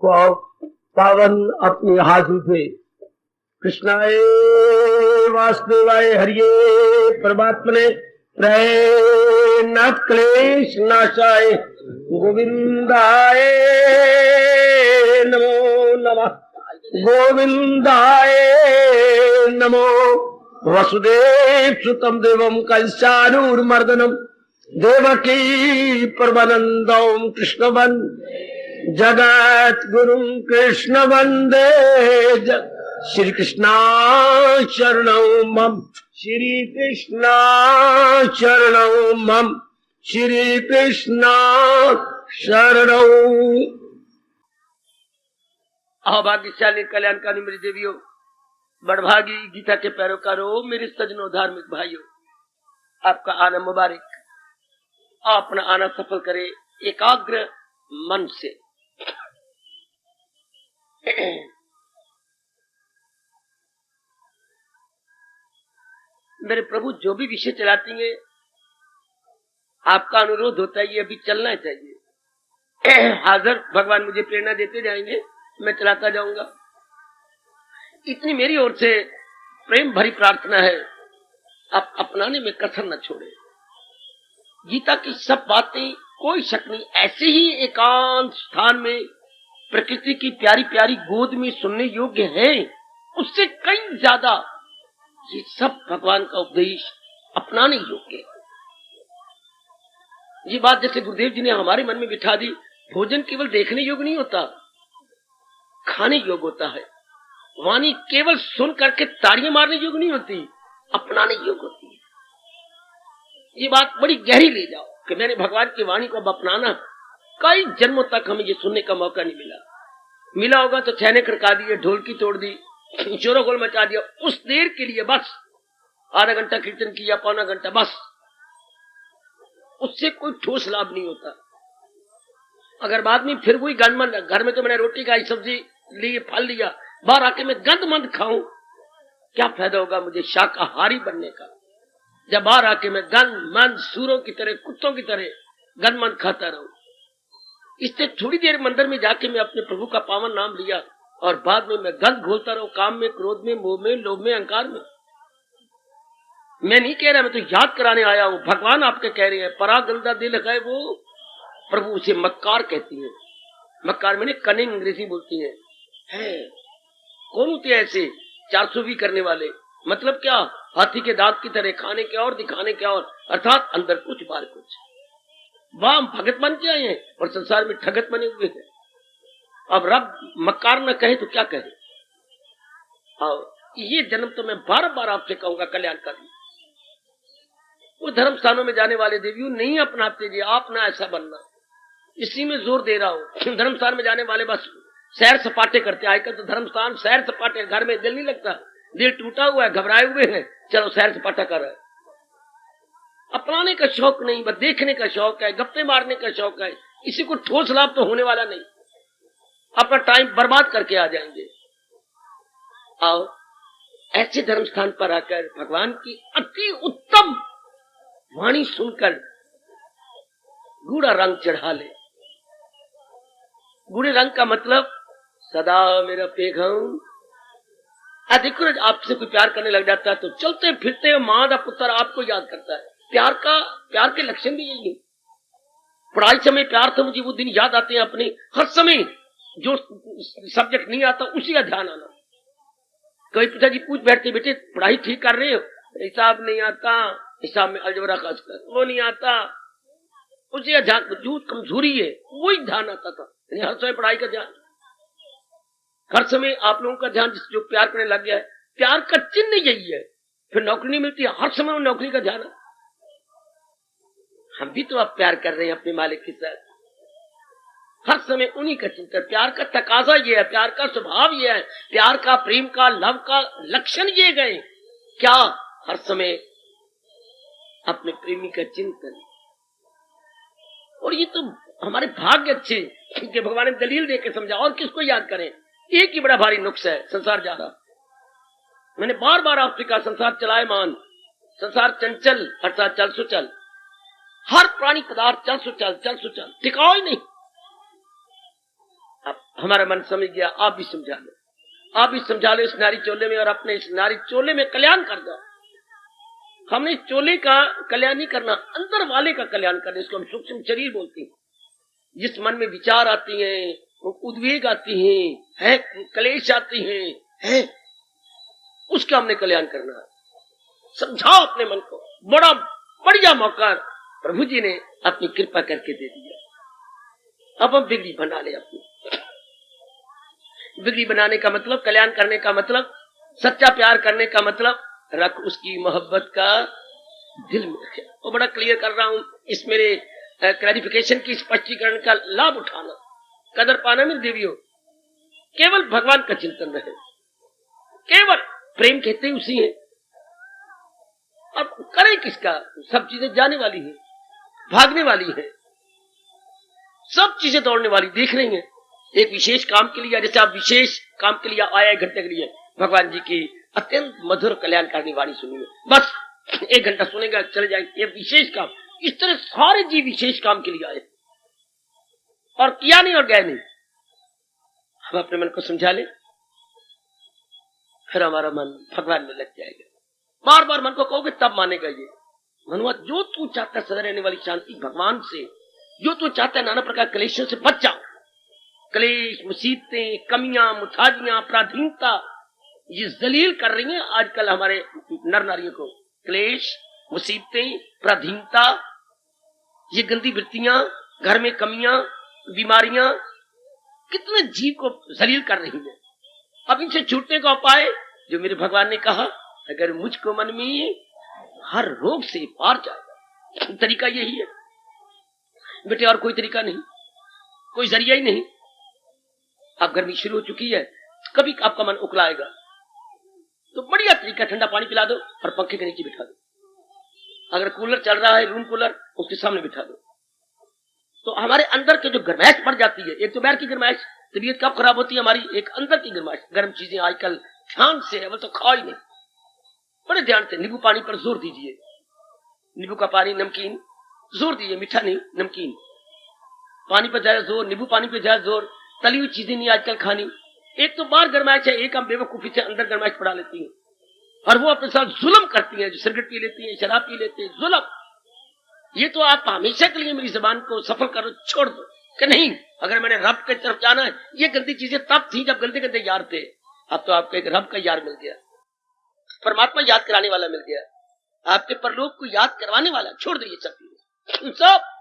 पावन अपने हाथों से कृष्णाय वासुदेवाय हरिये परमात्मने प्रयनाथ क्लेश नाशाय गोविंदाय नमो नमः गोविंदाय नमो वसुदेव सुतम देवम कंसानूरमर्दनम देवकी परमानंदम कृष्ण जगत गुरु कृष्ण वंदे श्री कृष्णा शरणौ मम श्री कृष्णा शरणौ मम श्री कृष्णा शरणौ। अभाग्यशाली कल्याणकारी मेरी देवियों, बड़भागी गीता के पैरोकारों, मेरे सजनों धार्मिक भाइयों, आपका आना मुबारक। अपना आना सफल करे एकाग्र मन से। मेरे प्रभु जो भी विषय चलाती हैं, आपका अनुरोध होता है ये अभी चलना चाहिए। हाजिर भगवान मुझे प्रेरणा देते जाएंगे, मैं चलाता जाऊंगा। इतनी मेरी ओर से प्रेम भरी प्रार्थना है, आप अपनाने में कसर न छोड़े। गीता की सब बातें कोई शक नहीं ऐसे ही एकांत स्थान में प्रकृति की प्यारी प्यारी गोद में सुनने योग्य है, उससे कई ज्यादा ये सब भगवान का उपदेश अपनाने योग्य है। ये बात जैसे गुरुदेव जी ने हमारे मन में बिठा दी, भोजन केवल देखने योग्य नहीं होता, खाने योग्य होता है। वाणी केवल सुन करके ताड़ियां मारने योग्य नहीं होती, अपनाने योग्य होती है। ये बात बड़ी गहरी ले जाओ कि मैंने भगवान की वाणी को अब अपनाना। कई जन्मों तक हमें ये सुनने का मौका नहीं मिला होगा तो छैने खड़का दिए, ढोलकी तोड़ दी, शोरगुल मचा दिया, उस देर के लिए बस आधा घंटा कीर्तन किया, पौना घंटा, बस उससे कोई ठोस लाभ नहीं होता। अगर बाद में फिर वही गंदमंद, घर में तो मैंने रोटी खाई, सब्जी ली, फल लिया, बाहर आके मैं गंदमंद खाऊं, क्या फायदा होगा मुझे शाकाहारी बनने का, जब बाहर आके मैं गंदमंद सूरों की तरह, कुत्तों की तरह गंदमंद खाता रहूं। इससे थोड़ी देर मंदिर में जाके मैं अपने प्रभु का पावन नाम लिया और बाद में मैं गंद घोलता रहूं, काम में, क्रोध में, मोह में, लोभ में, अहंकार में। मैं नहीं कह रहा, मैं तो याद कराने आया हूं। भगवान आपके कह रहे हैं, परा गंदा दिल है वो, प्रभु उसे मक्कार कहती है। मक्कार मैंने कनिंग अंग्रेजी बोलती है। कौन होते ऐसे 420 करने वाले? मतलब क्या? हाथी के दांत की तरह, खाने क्या और दिखाने क्या और, अर्थात अंदर कुछ बाहर कुछ। वाह, भगत बन के आए हैं और संसार में ठगत बने हुए हैं। अब रब मक्कार न कहे तो क्या कहे? और ये जन्म तो मैं बार बार आपसे कहूंगा कल्याणकारी, वो धर्म स्थानों में जाने वाले देवियों नहीं अपनाते जी, आप ना ऐसा बनना, इसी में जोर दे रहा हूं। धर्म स्थान में जाने वाले बस सैर सपाटे करते। आजकल तो धर्म स्थान सैर सपाटे, घर में दिल नहीं लगता, दिल टूटा हुआ है, घबराए हुए हैं, चलो सैर सपाटा कर रहे हैं। अपनाने का शौक नहीं, बस देखने का शौक है, गप्पे मारने का शौक है। इसी को ठोस लाभ तो होने वाला नहीं, अपना टाइम बर्बाद करके आ जाएंगे। आओ ऐसे धर्म स्थान पर आकर भगवान की अति उत्तम वाणी सुनकर गूढ़ा रंग चढ़ा ले। गूढ़े रंग का मतलब सदा मेरा पेघम। देखो, आपसे कोई प्यार करने लग जाता है तो चलते फिरते माँ दा पुत्र आपको याद करता है। प्यार के लक्षण भी यही है। पढ़ाई समय प्यार था, मुझे वो दिन याद आते हैं अपने। हर समय जो सब्जेक्ट नहीं आता उसी का ध्यान आना। कभी पिताजी पूछ बैठते, बेटे पढ़ाई ठीक कर रहे हो? हिसाब नहीं आता, हिसाब में अलजबरा खास कर वो नहीं आता, उसी का ध्यान। जो कमजोरी है वही ध्यान आता था, हर समय पढ़ाई का ध्यान। हर समय आप लोगों का ध्यान जो प्यार करने लग गया है, प्यार का चिन्ह यही है। फिर नौकरी नहीं मिलती, हर समय नौकरी का ध्यान है। हम भी तो अब प्यार कर रहे हैं अपने मालिक के साथ, हर समय उन्हीं का चिंतन। प्यार का तकाजा ये है, प्यार का स्वभाव ये है, प्यार का, प्रेम का, लव का लक्षण ये गए क्या? हर समय अपने प्रेमी का चिंतन। और ये तो हमारे भाग्य अच्छे कि भगवान ने दलील देकर समझा। और किसको याद करें? एक ही बड़ा भारी नुक्स है, संसार जा रहा। मैंने बार बार आपसे कहा, संसार चलायमान, संसार चंचल, अर्थात चल सो चल। हर प्राणी पदार्थ चल सो चल, चल सो चल, टिकाओ ही नहीं। अब हमारा मन समझ गया, आप भी समझा लो, आप भी समझा लो इस नारी चोले में, और अपने इस नारी चोले में कल्याण कर दो। हमने इस चोले का कल्याण नहीं करना, अंदर वाले का कल्याण करना। इसको हम सूक्ष्म शरीर बोलते हैं। जिस मन में विचार आती हैं, उद्वेग आती हैं, क्लेश आती हैं, उसका हमने कल्याण करना है। समझाओ अपने मन को। बड़ा बढ़िया मौका प्रभु जी ने अपनी कृपा करके दे दिया। अब हम बिगड़ी बना ले अपनी। बिगड़ी बनाने का मतलब, कल्याण करने का मतलब, सच्चा प्यार करने का मतलब, रख उसकी मोहब्बत का दिल में रखे। वो बड़ा क्लियर कर रहा हूं, इस मेरे क्लैरिफिकेशन की, स्पष्टीकरण का लाभ उठाना, कदर पाना मेरे देवियों। केवल भगवान का चिंतन रहे, केवल प्रेम कहते ही उसी है। अब करें किसका? सब चीजें जाने वाली है, भागने वाली है, सब चीजें दौड़ने वाली देख रही हैं। एक विशेष काम के लिए, जैसे आप विशेष काम के लिए आया 1 घंटे के लिए, भगवान जी की अत्यंत मधुर कल्याणकारी वाणी सुनिए, बस 1 घंटा सुनेगा चले जाएगा, ये विशेष काम। इस तरह सारे जीव विशेष काम के लिए आए और किया नहीं और गए नहीं। हम अपने मन को समझा ले, फिर हमारा मन भगवान में लग जाएगा। बार बार मन को कहोगे तब मानेगा ये। मनुआ, जो तू चाहता है सदा रहने वाली शांति भगवान से, जो तू चाहता है नाना प्रकार क्लेशों से बच जाओ। क्लेश, मुसीबतें, कमियां, मुठाजियां, पराधीनता, ये जलील कर रही हैं आजकल हमारे नर नारियों को। क्लेश, मुसीबतें, पराधीनता, ये गंदी वृत्तियां, घर में कमियां, बीमारियां, कितने जीव को जलील कर रही हैं। अब इनसे छूटने का उपाय जो मेरे भगवान ने कहा, अगर मुझको मन में, हर रोग से पार जाएगा। तरीका यही है बेटे, और कोई तरीका नहीं, कोई जरिया ही नहीं। अब गर्मी शुरू हो चुकी है, कभी आपका मन उकलाएगा तो बढ़िया तरीका, ठंडा पानी पिला दो और पंखे के नीचे बिठा दो। अगर कूलर चल रहा है, रूम कूलर, उसके सामने बिठा दो, तो हमारे अंदर के जो गर्माइश बढ़ जाती है। एक तो बाहर की गर्माइश, तबीयत कब खराब होती है हमारी, एक अंदर की गर्माइश। गर्म चीजें आजकल ध्यान से है, वो तो खाओ ही नहीं, बड़े ध्यान से। नींबू पानी पर जोर दीजिए, नींबू का पानी, नमकीन, जोर दीजिए, मीठा नहीं, नमकीन पानी पर ज्यादा जोर, नींबू पानी पर ज्यादा जोर। तली हुई चीजें नहीं आजकल खानी। एक तो बाहर गर्माइश है, एक हम बेवकूफी से अंदर गर्माइश पड़ा लेती हैं, और वो अपने साथ जुल्म करती हैं। जो सिगरेट पी लेती हैं, शराब पी लेते हैं, जुल्म। ये तो आप हमेशा के लिए मेरी जबान को सफल करो, छोड़ दो कि नहीं, अगर मैंने रब की तरफ जाना है। ये गंदी चीजें तब थी जब गंदे गंदे यार थे, अब तो आपको एक रब का यार मिल गया, परमात्मा याद कराने वाला मिल गया, आपके परलोक को याद करवाने वाला। छोड़ दो ये सब चीजें, सब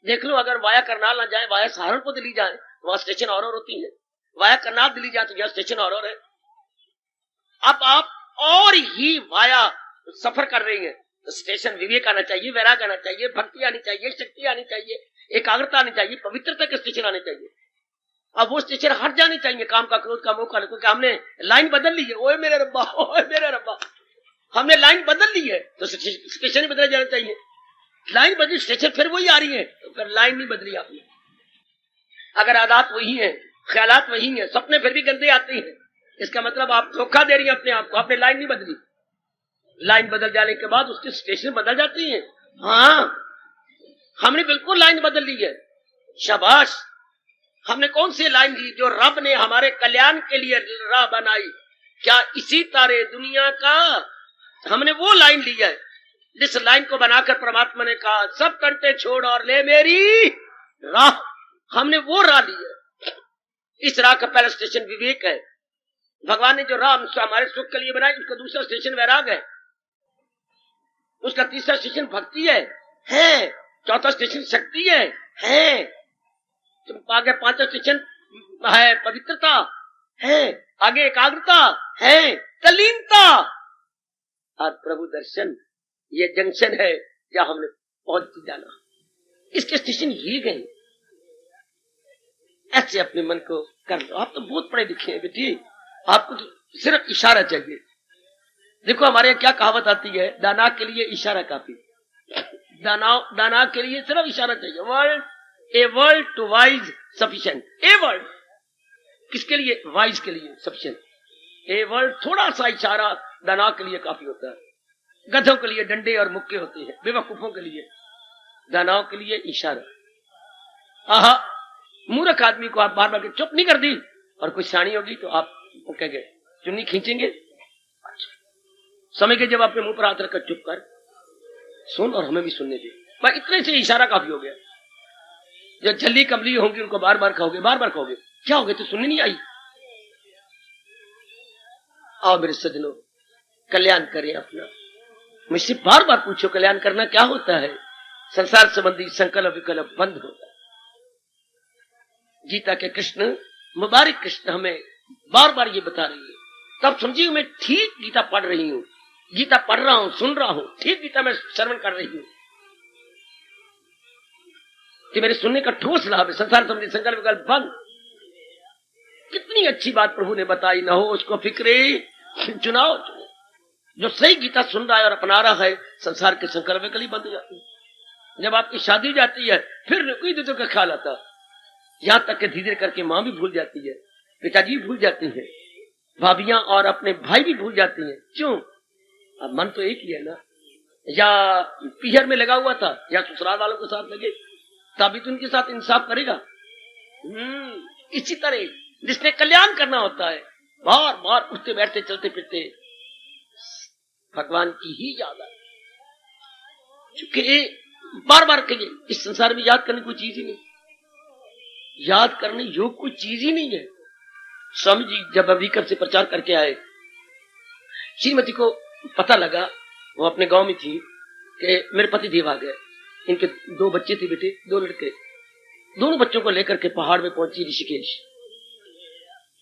देख लो। अगर वाया करनाल ना जाए, वाया सहारनपुर दिल्ली जाए, वहां स्टेशन और होती है। वाया करनाल दिल्ली जाए तो यहाँ स्टेशन और है। अब आप और ही वाया सफर कर रही हैं, तो स्टेशन विवेक आना चाहिए, वैराग आना चाहिए, भक्ति आनी चाहिए, शक्ति आनी चाहिए, एकाग्रता आनी चाहिए, पवित्रता के स्टेशन आने चाहिए। अब वो स्टेशन हट जाने चाहिए काम का, क्रोध का, मोह का, क्योंकि हमने लाइन बदल ली है। ओए मेरे रब्बा, ओए मेरे रब्बा, हमने लाइन बदल ली है, तो स्टेशन ही बदला जाना चाहिए। लाइन बदली, स्टेशन फिर वही आ रही है, तो फिर लाइन नहीं बदली आपने। अगर आदत वही है, ख्यालात वही है, सपने फिर भी गंदे आते हैं, इसका मतलब आप धोखा दे रही हैं अपने आप को। आपने लाइन नहीं बदली। लाइन बदल जाने के बाद उसके स्टेशन बदल जाती है। हाँ, हमने बिल्कुल लाइन बदल ली है। शाबाश। हमने कौन सी लाइन ली? जो रब ने हमारे कल्याण के लिए राह बनाई। क्या इसी तारे दुनिया का हमने वो लाइन ली है, जिस लाइन को बनाकर परमात्मा ने कहा सब कंटे छोड़ और ले मेरी राह। हमने वो राह ली है। इस राह का पहला स्टेशन विवेक है। भगवान ने जो राह हमारे सुख के लिए बनाई, उसका दूसरा स्टेशन वैराग है, उसका तीसरा स्टेशन भक्ति है, चौथा स्टेशन शक्ति है, आगे पांचवा स्टेशन है पवित्रता है, आगे एकाग्रता है, तल्लीनता और प्रभु दर्शन। ये जंक्शन है जहां हमने पहुंच जाना। इसके स्टेशन ये गए। ऐसे अपने मन को कर लो। आप तो बहुत पढ़े लिखे हैं बेटी, आपको तो सिर्फ इशारा चाहिए। देखो हमारे यहाँ क्या कहावत आती है, दाना के लिए इशारा काफी। दाना के लिए सिर्फ इशारा चाहिए। Word a word to wise sufficient. A word किसके लिए? वाइज के लिए सफिशिएंट। ए वर्ल्ड थोड़ा सा इशारा दाना के लिए काफी होता है। गधों के लिए डंडे और मुक्के होते हैं, बेवकूफों के लिए, दानाओं के लिए इशारा। आहा, मूर्ख आदमी को आप बार बार चुप नहीं कर दी और कोई शानी होगी तो आप वो कह गए चुन्नी खींचेंगे। अच्छा, समय के जब अपने मुंह पर हाथ रखकर चुप कर सुन और हमें भी सुनने दे, पर इतने से इशारा काफी हो गया। जो जल्दी कमली होंगी उनको बार बार कहोगे, बार बार कहोगे, क्या हो गया तो सुनने नहीं आई। आओ मेरे सजनों, कल्याण करें अपना। मुझसे बार बार पूछो कल्याण करना क्या होता है। संसार संबंधी संकल्प विकल्प बंद होगा। गीता के कृष्ण, मुबारक कृष्ण हमें बार बार ये बता रही है। तब समझिए मैं ठीक गीता पढ़ रही हूँ, गीता पढ़ रहा हूँ, सुन रहा हूँ, ठीक गीता में श्रवण कर रही हूँ कि मेरे सुनने का ठोस लाभ है। संसार संबंधी संकल्प विकल्प बंद। कितनी अच्छी बात प्रभु ने बताई, न हो उसको फिक्रे चुनाव चुने। जो सही गीता सुन रहा है और अपना रहा है, संसार के संकल्प विकल्प बंद हो जाते हैं। जब आपकी शादी जाती है फिर कोई दूसरे का ख्याल आता, यहां तक कि धीरे करके मां भी भूल जाती है, पिताजी भी भूल जाती हैं, भाभियां और अपने भाई भी भूल जाती हैं। क्यों? अब मन तो एक ही है ना। या पीहर में लगा हुआ था या ससुराल वालों के साथ लगे, तभी तो उनके साथ इंसाफ करेगा। इसी तरह जिसने कल्याण करना होता है, बार बार उठते बैठते चलते फिरते भगवान की ही याद आए। क्योंकि बार बार कहिए, इस संसार में याद करने कोई चीज ही नहीं, याद करने योग कोई चीज ही नहीं है। स्वामी जी जब अमेरिका से प्रचार करके आए, श्रीमती को पता लगा, वो अपने गांव में थी, कि मेरे पति देव आ गए। इनके 2 बच्चे थे, बेटे 2 लड़के। दोनों बच्चों को लेकर के पहाड़ में पहुंची, ऋषिकेश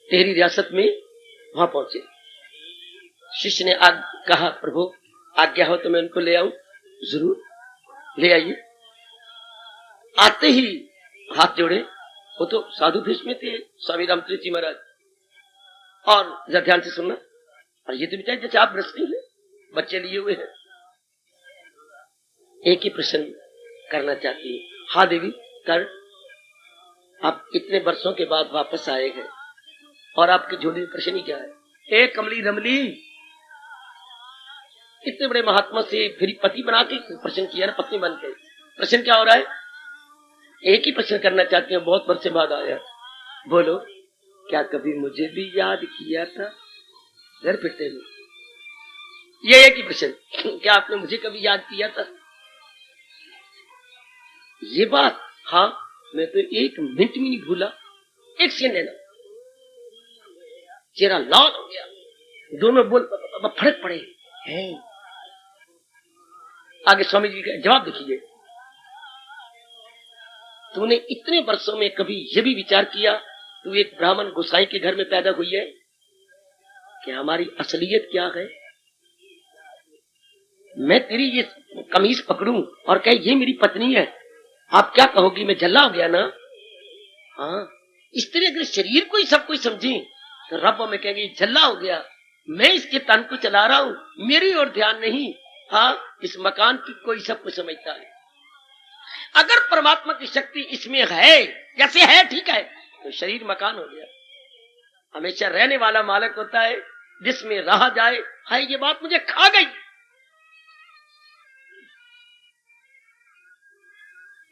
तेरी रियासत में, वहां पहुंचे। शिष्य ने कहा प्रभु आज्ञा हो तो मैं उनको ले आऊं। जरूर ले आइए। आते ही हाथ जोड़े, वो तो साधु भेष में थे, स्वामी रामचंद्र जी महाराज। और जरा ध्यान से सुनना, और ये तो बेचारे जैसे आप रस्ती हैं, बच्चे लिए हुए हैं। एक ही प्रश्न करना चाहती है। हाँ देवी कर। आप इतने वर्षों के बाद वापस आए हैं और आपकी झोली में प्रश्न ही क्या है? एक कमली रमली, इतने बड़े महात्मा से फिर पति बना के प्रश्न किया ना, पत्नी बन के। प्रश्न क्या हो रहा है? एक ही प्रश्न करना चाहती हैं, बहुत वर्ष बाद आया। बोलो, क्या कभी मुझे भी याद किया था? घर फिरते में ये एक ही प्रश्न, क्या आपने मुझे कभी याद किया था? ये बात, हाँ मैं तो 1 मिनट भी नहीं भूला। एक सेकंड लेना, चेहरा लाल हो गया, दोनों बोल फड़क पड़े हैं। आगे स्वामी जी का जवाब देखिए। तूने इतने वर्षों में कभी ये भी विचार किया, तू एक ब्राह्मण गोसाई के घर में पैदा हुई है, कि हमारी असलियत क्या है? मैं तेरी ये कमीज पकड़ूं और कहे ये मेरी पत्नी है, आप क्या कहोगी? मैं झल्ला हो गया ना। हाँ, इस तरह अगर शरीर को ही सब कुछ समझी तो रब में कहेंगे झल्ला हो गया, मैं इसके तन को चला रहा हूं, मेरी ओर ध्यान नहीं। हाँ, इस मकान की कोई सब कुछ समझता है। अगर परमात्मा की शक्ति इसमें है, जैसे है ठीक है, तो शरीर मकान हो गया। हमेशा रहने वाला मालिक होता है, जिसमें रहा जाए। हाय, ये बात मुझे खा गई।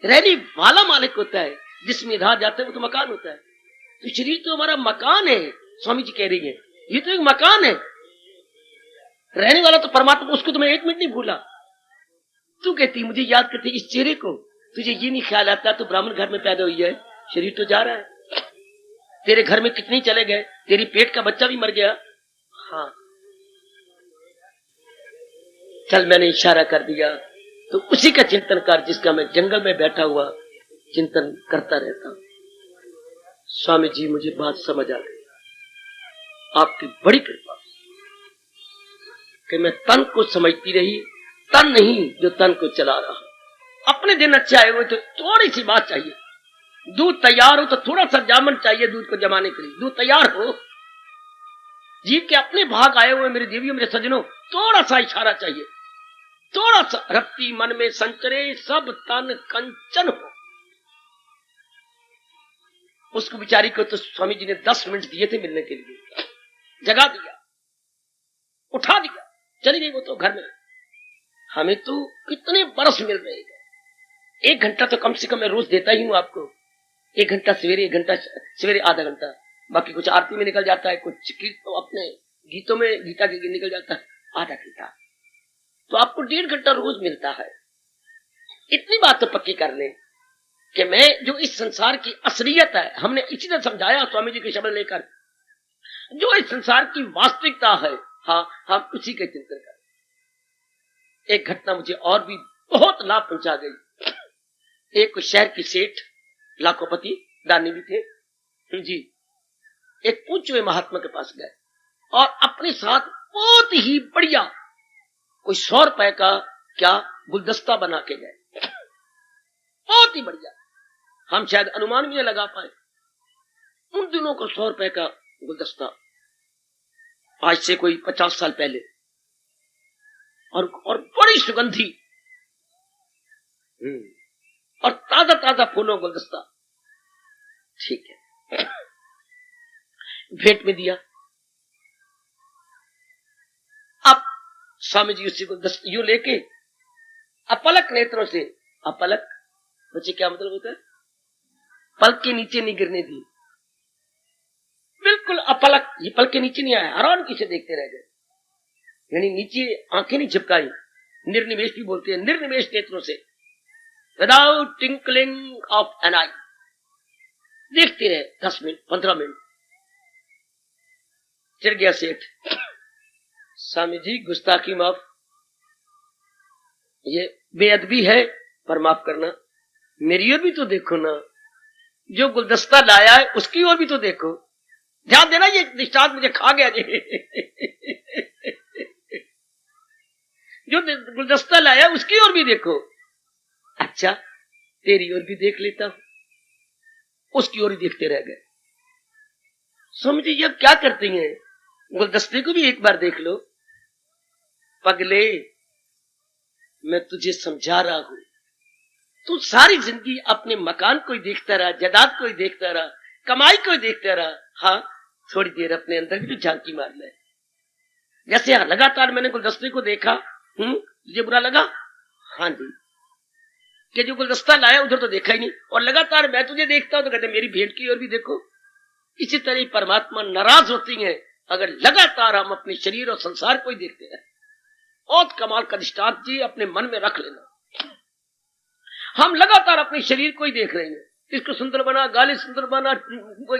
रहने वाला मालिक होता है, जिसमें रहा जाता है वो तो मकान होता है। तो शरीर तो हमारा मकान है। स्वामी जी कह रही है ये तो एक मकान है। रहने वाला तो परमात्मा, उसको तो मैं 1 मिनट नहीं भूला। तू कहती मुझे याद करती इस चेहरे को, तुझे ये नहीं ख्याल आता तो ब्राह्मण घर में पैदा हुई है, शरीर तो जा रहा है। तेरे घर में कितने चले गए, तेरी पेट का बच्चा भी मर गया। हाँ चल, मैंने इशारा कर दिया तो उसी का चिंतन कर, जिसका मैं जंगल में बैठा हुआ चिंतन करता रहता हूं। स्वामी जी मुझे बात समझ आ गई, आपकी बड़ी कृपा कि मैं तन को समझती रही, तन नहीं जो तन को चला रहा। अपने दिन अच्छे आए हुए तो थोड़ी सी बात चाहिए, दूध तैयार हो तो थोड़ा सा जामन चाहिए दूध को जमाने के लिए। दूध तैयार हो, जीव के अपने भाग आए हुए मेरे देवियों मेरे सज्जनों, थोड़ा सा इशारा चाहिए, थोड़ा सा रत्ती मन में संचरे सब तन कंचन हो। उसको बिचारी को तो स्वामी जी ने 10 मिनट दिए थे मिलने के लिए, जगा दिया, उठा दिया, चली गई वो तो घर में। हमें तो कितने बरस मिल रहे हैं, 1 घंटा तो कम से कम मैं रोज देता ही हूं आपको। 1 घंटा सवेरे, 1 घंटा सवेरे, आधा घंटा, बाकी कुछ आरती में निकल जाता है, कुछ तो अपने गीतों में, गीता के निकल जाता है आधा घंटा, तो आपको 1.5 घंटा रोज मिलता है। इतनी बात तो पक्की कर लें कि मैं जो इस संसार की असलियत है, हमने इसी तरह समझाया स्वामी जी के शब्द लेकर, जो इस संसार की वास्तविकता है, हाँ, हम उसी के चिंतन करें। एक घटना मुझे और भी बहुत लाभ पहुंचा गई। एक शहर की सेठ, लाखोपति, दानी भी थे जी, एक पूज्य हुए महात्मा के पास गए और अपने साथ बहुत ही बढ़िया कोई 100 रुपए का क्या गुलदस्ता बना के गए, बहुत ही बढ़िया, हम शायद अनुमान भी नहीं लगा पाए। उन दिनों को 100 रुपए का गुलदस्ता, आज से कोई 50 साल पहले, और बड़ी सुगंधी और ताजा ताजा फूलों गुलदस्ता, ठीक है, भेंट में दिया। अब स्वामी जी उसी गुलदस्ता यूं लेके अपलक नेत्रों से, अपलक बच्चे क्या मतलब होता है, पलक के नीचे नहीं गिरने दी, बिल्कुल अपलक, ये पलक के नीचे नहीं आया, हैरान किसे देखते रह गए, यानी नीचे आंखें नहीं झपकाई, निर्निमेष भी बोलते हैं, निर्निमेष नेत्रों से, विदाउट टिंकलिंग ऑफ एन आई, देखते रहे 10 मिनट 15 मिनट। चिढ़ गया सेठ, स्वामी जी गुस्ताखी माफ, ये बेअदबी है, पर माफ करना, मेरी ओर भी तो देखो ना, जो गुलदस्ता लाया है उसकी ओर भी तो देखो, ध्यान देना, ये निष्ठांत मुझे खा गया जी। जो गुलदस्ता लाया उसकी ओर भी देखो, अच्छा तेरी ओर भी देख लेता हूं, उसकी ओर ही देखते रह गए। समझिए ये क्या करती हैं, गुलदस्ते को भी एक बार देख लो, पगले मैं तुझे समझा रहा हूं, तू सारी जिंदगी अपने मकान को ही देखता रहा, जायदाद को ही देखता रहा, कमाई को ही देखता रहा, हाँ थोड़ी देर अपने अंदर भी तो झांकी मार ले। जैसे हाँ, लगातार मैंने गुलदस्ते को देखा, तुझे बुरा लगा, हाँ जी, कि जो गुलदस्ता लाया उधर तो देखा ही नहीं, और लगातार मैं तुझे देखता हूं तो कहते मेरी भेंट की ओर भी देखो। इसी तरह परमात्मा नाराज होती है अगर लगातार हम अपने शरीर और संसार को ही देखते हैं। बहुत कमाल का दृष्टांत जी अपने मन में रख लेना, हम लगातार अपने शरीर को ही देख रहे हैं, इसको सुंदर बना, गाली सुंदर बना,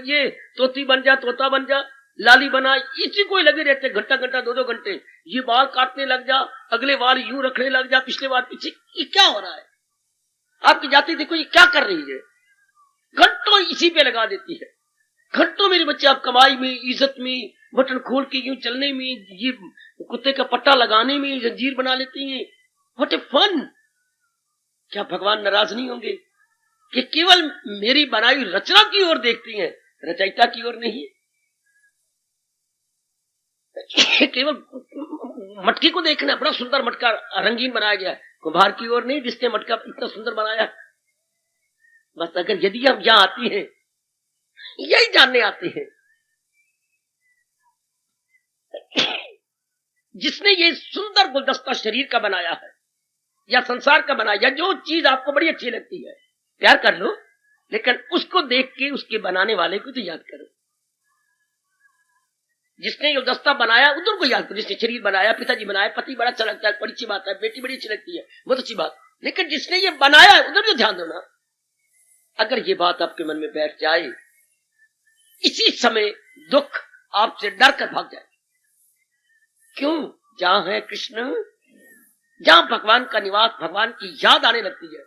ये तोती बन जा, तोता बन जा, लाली बना, इसी को ही लगे रहते घंटा घंटा 2-2 घंटे, ये बाल काटने लग जा, अगले बाल यूं रखने लग जा, पिछले बाल पीछे, ये क्या हो रहा है? आपकी जाति देखो ये क्या कर रही है, घंटों इसी पे लगा देती है, घंटों मेरे बच्चे आप कमाई में, इज्जत में, बटन खोल के यूं चलने में, ये कुत्ते का पट्टा लगाने में, जंजीर बना लेती हैं, व्हाट ए फन। क्या भगवान नाराज नहीं होंगे कि केवल मेरी बनाई रचना की ओर देखती हैं, रचयिता की ओर नहीं? केवल मटकी को देखना, बड़ा सुंदर मटका रंगीन बनाया गया है, कुम्हार की ओर नहीं जिसने मटका इतना सुंदर बनाया। बस अगर यदि हम यहां आती हैं, यही जानने आते हैं, जिसने ये सुंदर गुलदस्ता शरीर का बनाया है या संसार का बनाया, या जो चीज आपको बड़ी अच्छी लगती है प्यार कर लो, लेकिन उसको देख के उसके बनाने वाले को तो याद करो। जिसने गुलदस्ता बनाया उधर को याद करो, जिसने शरीर बनाया, पिताजी बनाया, पति बड़ा अच्छा लगता है, बड़ी अच्छी बात है, बेटी बड़ी अच्छी लगती है, बहुत अच्छी बात, लेकिन जिसने ये बनाया उधर जो ध्यान दो ना। अगर ये बात आपके मन में बैठ जाए, इसी समय दुख आपसे डर कर भाग जाए। क्यों? जहां है कृष्ण, जहां भगवान का निवास, भगवान की याद आने लगती है,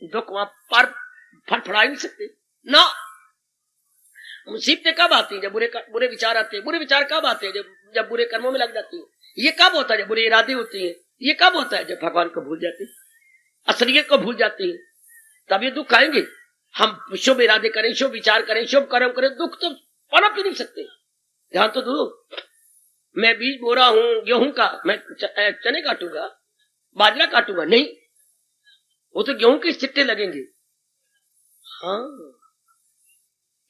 दुख वहां पर फड़फड़ा नहीं सकते ना। मुसीबतें कब आती हैं? जब बुरे विचार आते हैं। बुरे विचार कब आते हैं? जब बुरे कर्मों में लग जाती है। ये कब होता है? जब बुरे इरादे होते हैं। ये कब होता है? जब भगवान को भूल जाते हैं, असलियत को भूल जाते हैं, तब ये दुख आएंगे। हम शुभ इरादे करें, शुभ विचार करें, शुभ कर्म करें, दुख तो पनप ही नहीं सकते। ध्यान तो दो, मैं बीज बो रहा हूं गेहूं का, मैं चने काटूंगा, बाजरा काटूंगा नहीं, वो तो गेहूं के सिट्टे लगेंगे। हाँ,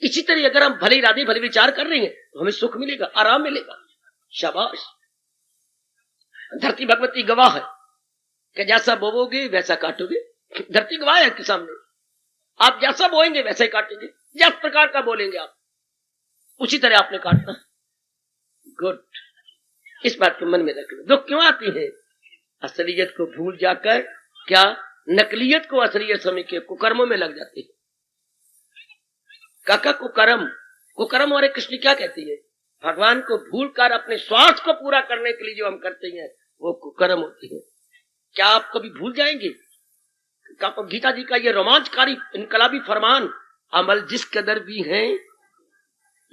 इसी तरह अगर हम भले इरादे भले विचार कर रहे हैं तो हमें सुख मिलेगा, आराम मिलेगा। शाबाश, धरती भगवती गवाह है कि जैसा बोवोगे वैसा काटोगे। धरती गवाह है आपके सामने। आप जैसा बोएंगे वैसा ही काटेंगे, जिस प्रकार का बोलेंगे आप उसी तरह आपने काटना। गुड, इस बात को मन में रखना। दुख क्यों आती है? असलियत को भूल जाकर क्या नकलियत को असलियत समझ के कुकर्मों में लग जाती है। काका कुकर्म और कृष्ण क्या कहती है? भगवान को भूलकर अपने स्वार्थ को पूरा करने के लिए जो हम करते हैं वो कुकर्म होती है। क्या आप कभी भूल जाएंगे? गीता जी का ये रोमांचकारी इनकलाबी फरमान, अमल जिस कदर भी हैं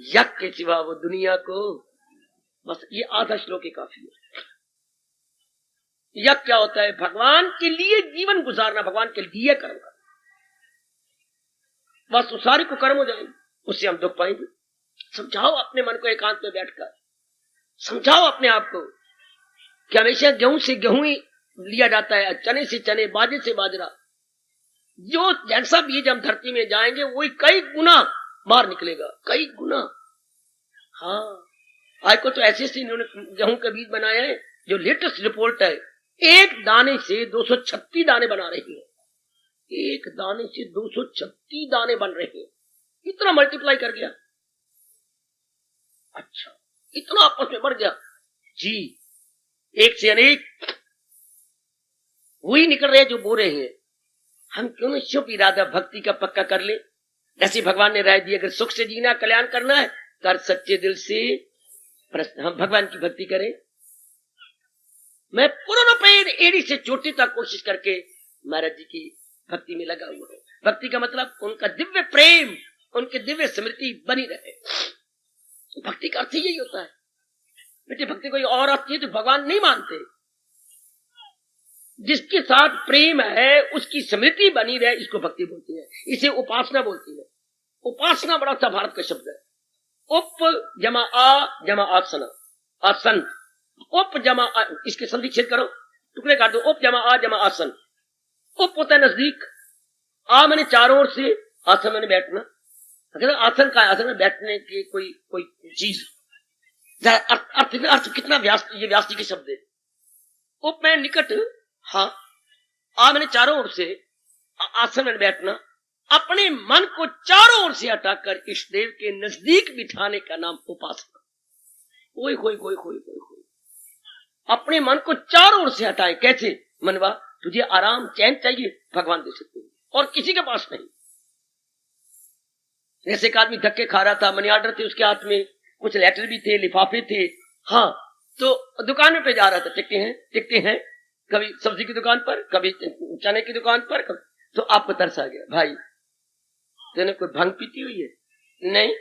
यज्ञ के सिवा वो दुनिया को, बस ये आधा श्लोक ही काफी है। यज्ञ क्या होता है? भगवान के लिए जीवन गुजारना, भगवान के लिए कर्म करना, बस वो सारे कुकर्म हो जाएंगे, उससे हम दुख पाएंगे। समझाओ अपने मन को एकांत में बैठकर, समझाओ अपने आप को कि हमेशा गेहूं से गेहूं ही लिया जाता है, चने से चने, बाजरे से बाजरा। जो जैसा बीज हम धरती में जाएंगे वही कई गुना बाहर निकलेगा, कई गुना। हाँ, आज को तो ऐसे इन्होंने गेहूं के बीज बनाए हैं, जो लेटेस्ट रिपोर्ट है, एक दाने से 236 दाने बना रहे हैं। एक दाने से 236 दाने बन रहे हैं, इतना मल्टीप्लाई कर गया। अच्छा, इतना आपस में बढ़ गया जी, एक से अनेक वही निकल रहे जो बो रहे हैं। हम क्यों न शुभ इरादा भक्ति का पक्का कर ले, जैसे भगवान ने राय दी, अगर सुख से जीना, कल्याण करना है, कर सच्चे दिल से हम भगवान की भक्ति करें। मैं पूर्ण पैर एड़ी से चोटी तक कोशिश करके महाराज जी की भक्ति में लगा हुआ हूं। भक्ति का मतलब उनका दिव्य प्रेम, उनकी दिव्य स्मृति बनी रहे। भक्ति का अर्थ यही होता है बेटे। भक्ति कोई और आती है तो भगवान नहीं मानते। जिसके साथ प्रेम है उसकी स्मृति बनी रहे, इसको भक्ति बोलती है। इसे उपासना बोलती है। उपासना बड़ा सा भारत का शब्द है। उप जमा आ जमा आसन, आसन, उप जमा आ, इसके संधि छेद करो, टुकड़े काट दो। उप जमा आ जमा आसन। उप होता है नजदीक, आ मैंने चारों ओर से, आसन मैंने बैठना। अगर आसन का, आसन में बैठने की कोई चीज, अर्थ कितना व्यास, ये व्यास जी के शब्द है। उप में निकट, हाँ, आ मैंने चारों ओर से, आसन में बैठना। अपने मन को चारों ओर से हटाकर इष्ट देव के नजदीक बिठाने का नाम उपासना। कोई कोई कोई कोई कोई कोई अपने मन को चारों ओर से हटाए। कैसे? मनवा, तुझे आराम चैन चाहिए, भगवान दे सकते हैं और किसी के पास नहीं। जैसे एक आदमी धक्के खा रहा था, मनी ऑर्डर थे उसके हाथ में, कुछ लेटर भी थे, लिफाफे थे, हाँ, तो दुकान पे जा रहा था, टिकते हैं कभी सब्जी की दुकान पर, कभी चने की दुकान पर, तो आपको तरस आ गया, भाई तूने कोई भंग पीती हुई है? नहीं।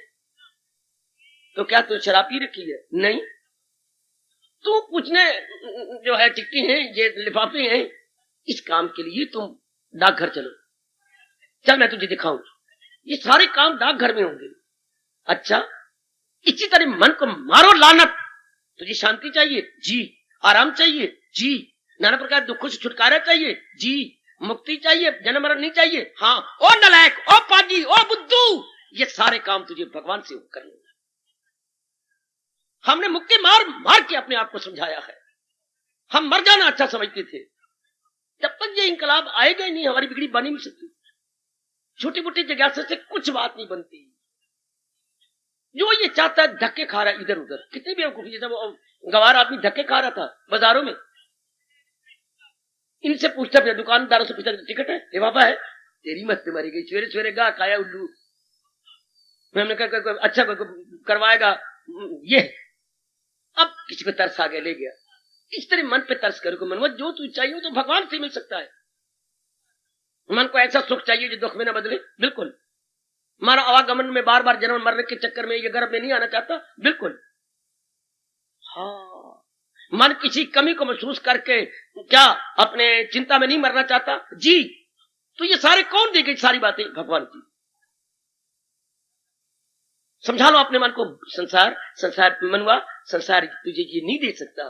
तो क्या तू शराब पी रखी है? नहीं। तू पूछने जो है टिकटी हैं, ये लिफाफे हैं, इस काम के लिए तुम डाकघर चलो, चल मैं तुझे दिखाऊं, ये सारे काम डाकघर में होंगे। अच्छा, इसी तरह मन को मारो लानत। तुझे शांति चाहिए जी, आराम चाहिए जी, नाना प्रकार दुखों से छुटकारा चाहिए जी, मुक्ति चाहिए, जन्म मरण नहीं चाहिए, हाँ। ओ नलायक, ओ पाजी, ओ बुद्धू, ये सारे काम तुझे भगवान से करने। हमने मुक्ति मार मार के अपने आप को समझाया है। हम मर जाना अच्छा समझते थे। जब तक ये इंकलाब आएगा ही नहीं, हमारी बिगड़ी बनी नहीं सकती। छोटी मोटी जिज्ञासा से कुछ बात नहीं बनती। जो ये चाहता है धक्के खा रहा है इधर उधर। कितनी बेवकूफी, जैसे वो गवार आदमी धक्के खा रहा था बाजारों में, इनसे पूछता, अपने दुकानदारों से पूछता, टिकट है? ये बाबा है। तेरी मस्ती मारी गई, सवेरे सवेरे गा खाया उल्लू। हमने कहा अच्छा करवाएगा ये। अब किसी को तरस आ गया, ले गया। इस तरह मन पे तरस करो। मन जो तू चाहिए तो भगवान से मिल सकता है। मन को ऐसा सुख चाहिए जो दुख में ना बदले, बिल्कुल। हमारा आवागमन में बार बार जन्म मरने के चक्कर में ये गर्भ में नहीं आना चाहता, बिल्कुल। हाँ, मन किसी कमी को महसूस करके क्या अपने चिंता में नहीं मरना चाहता जी। तो ये सारे कौन दे गए? सारी बातें भगवान की। समझा लो अपने मन को। संसार मनवा, संसार तुझे ये नहीं दे सकता।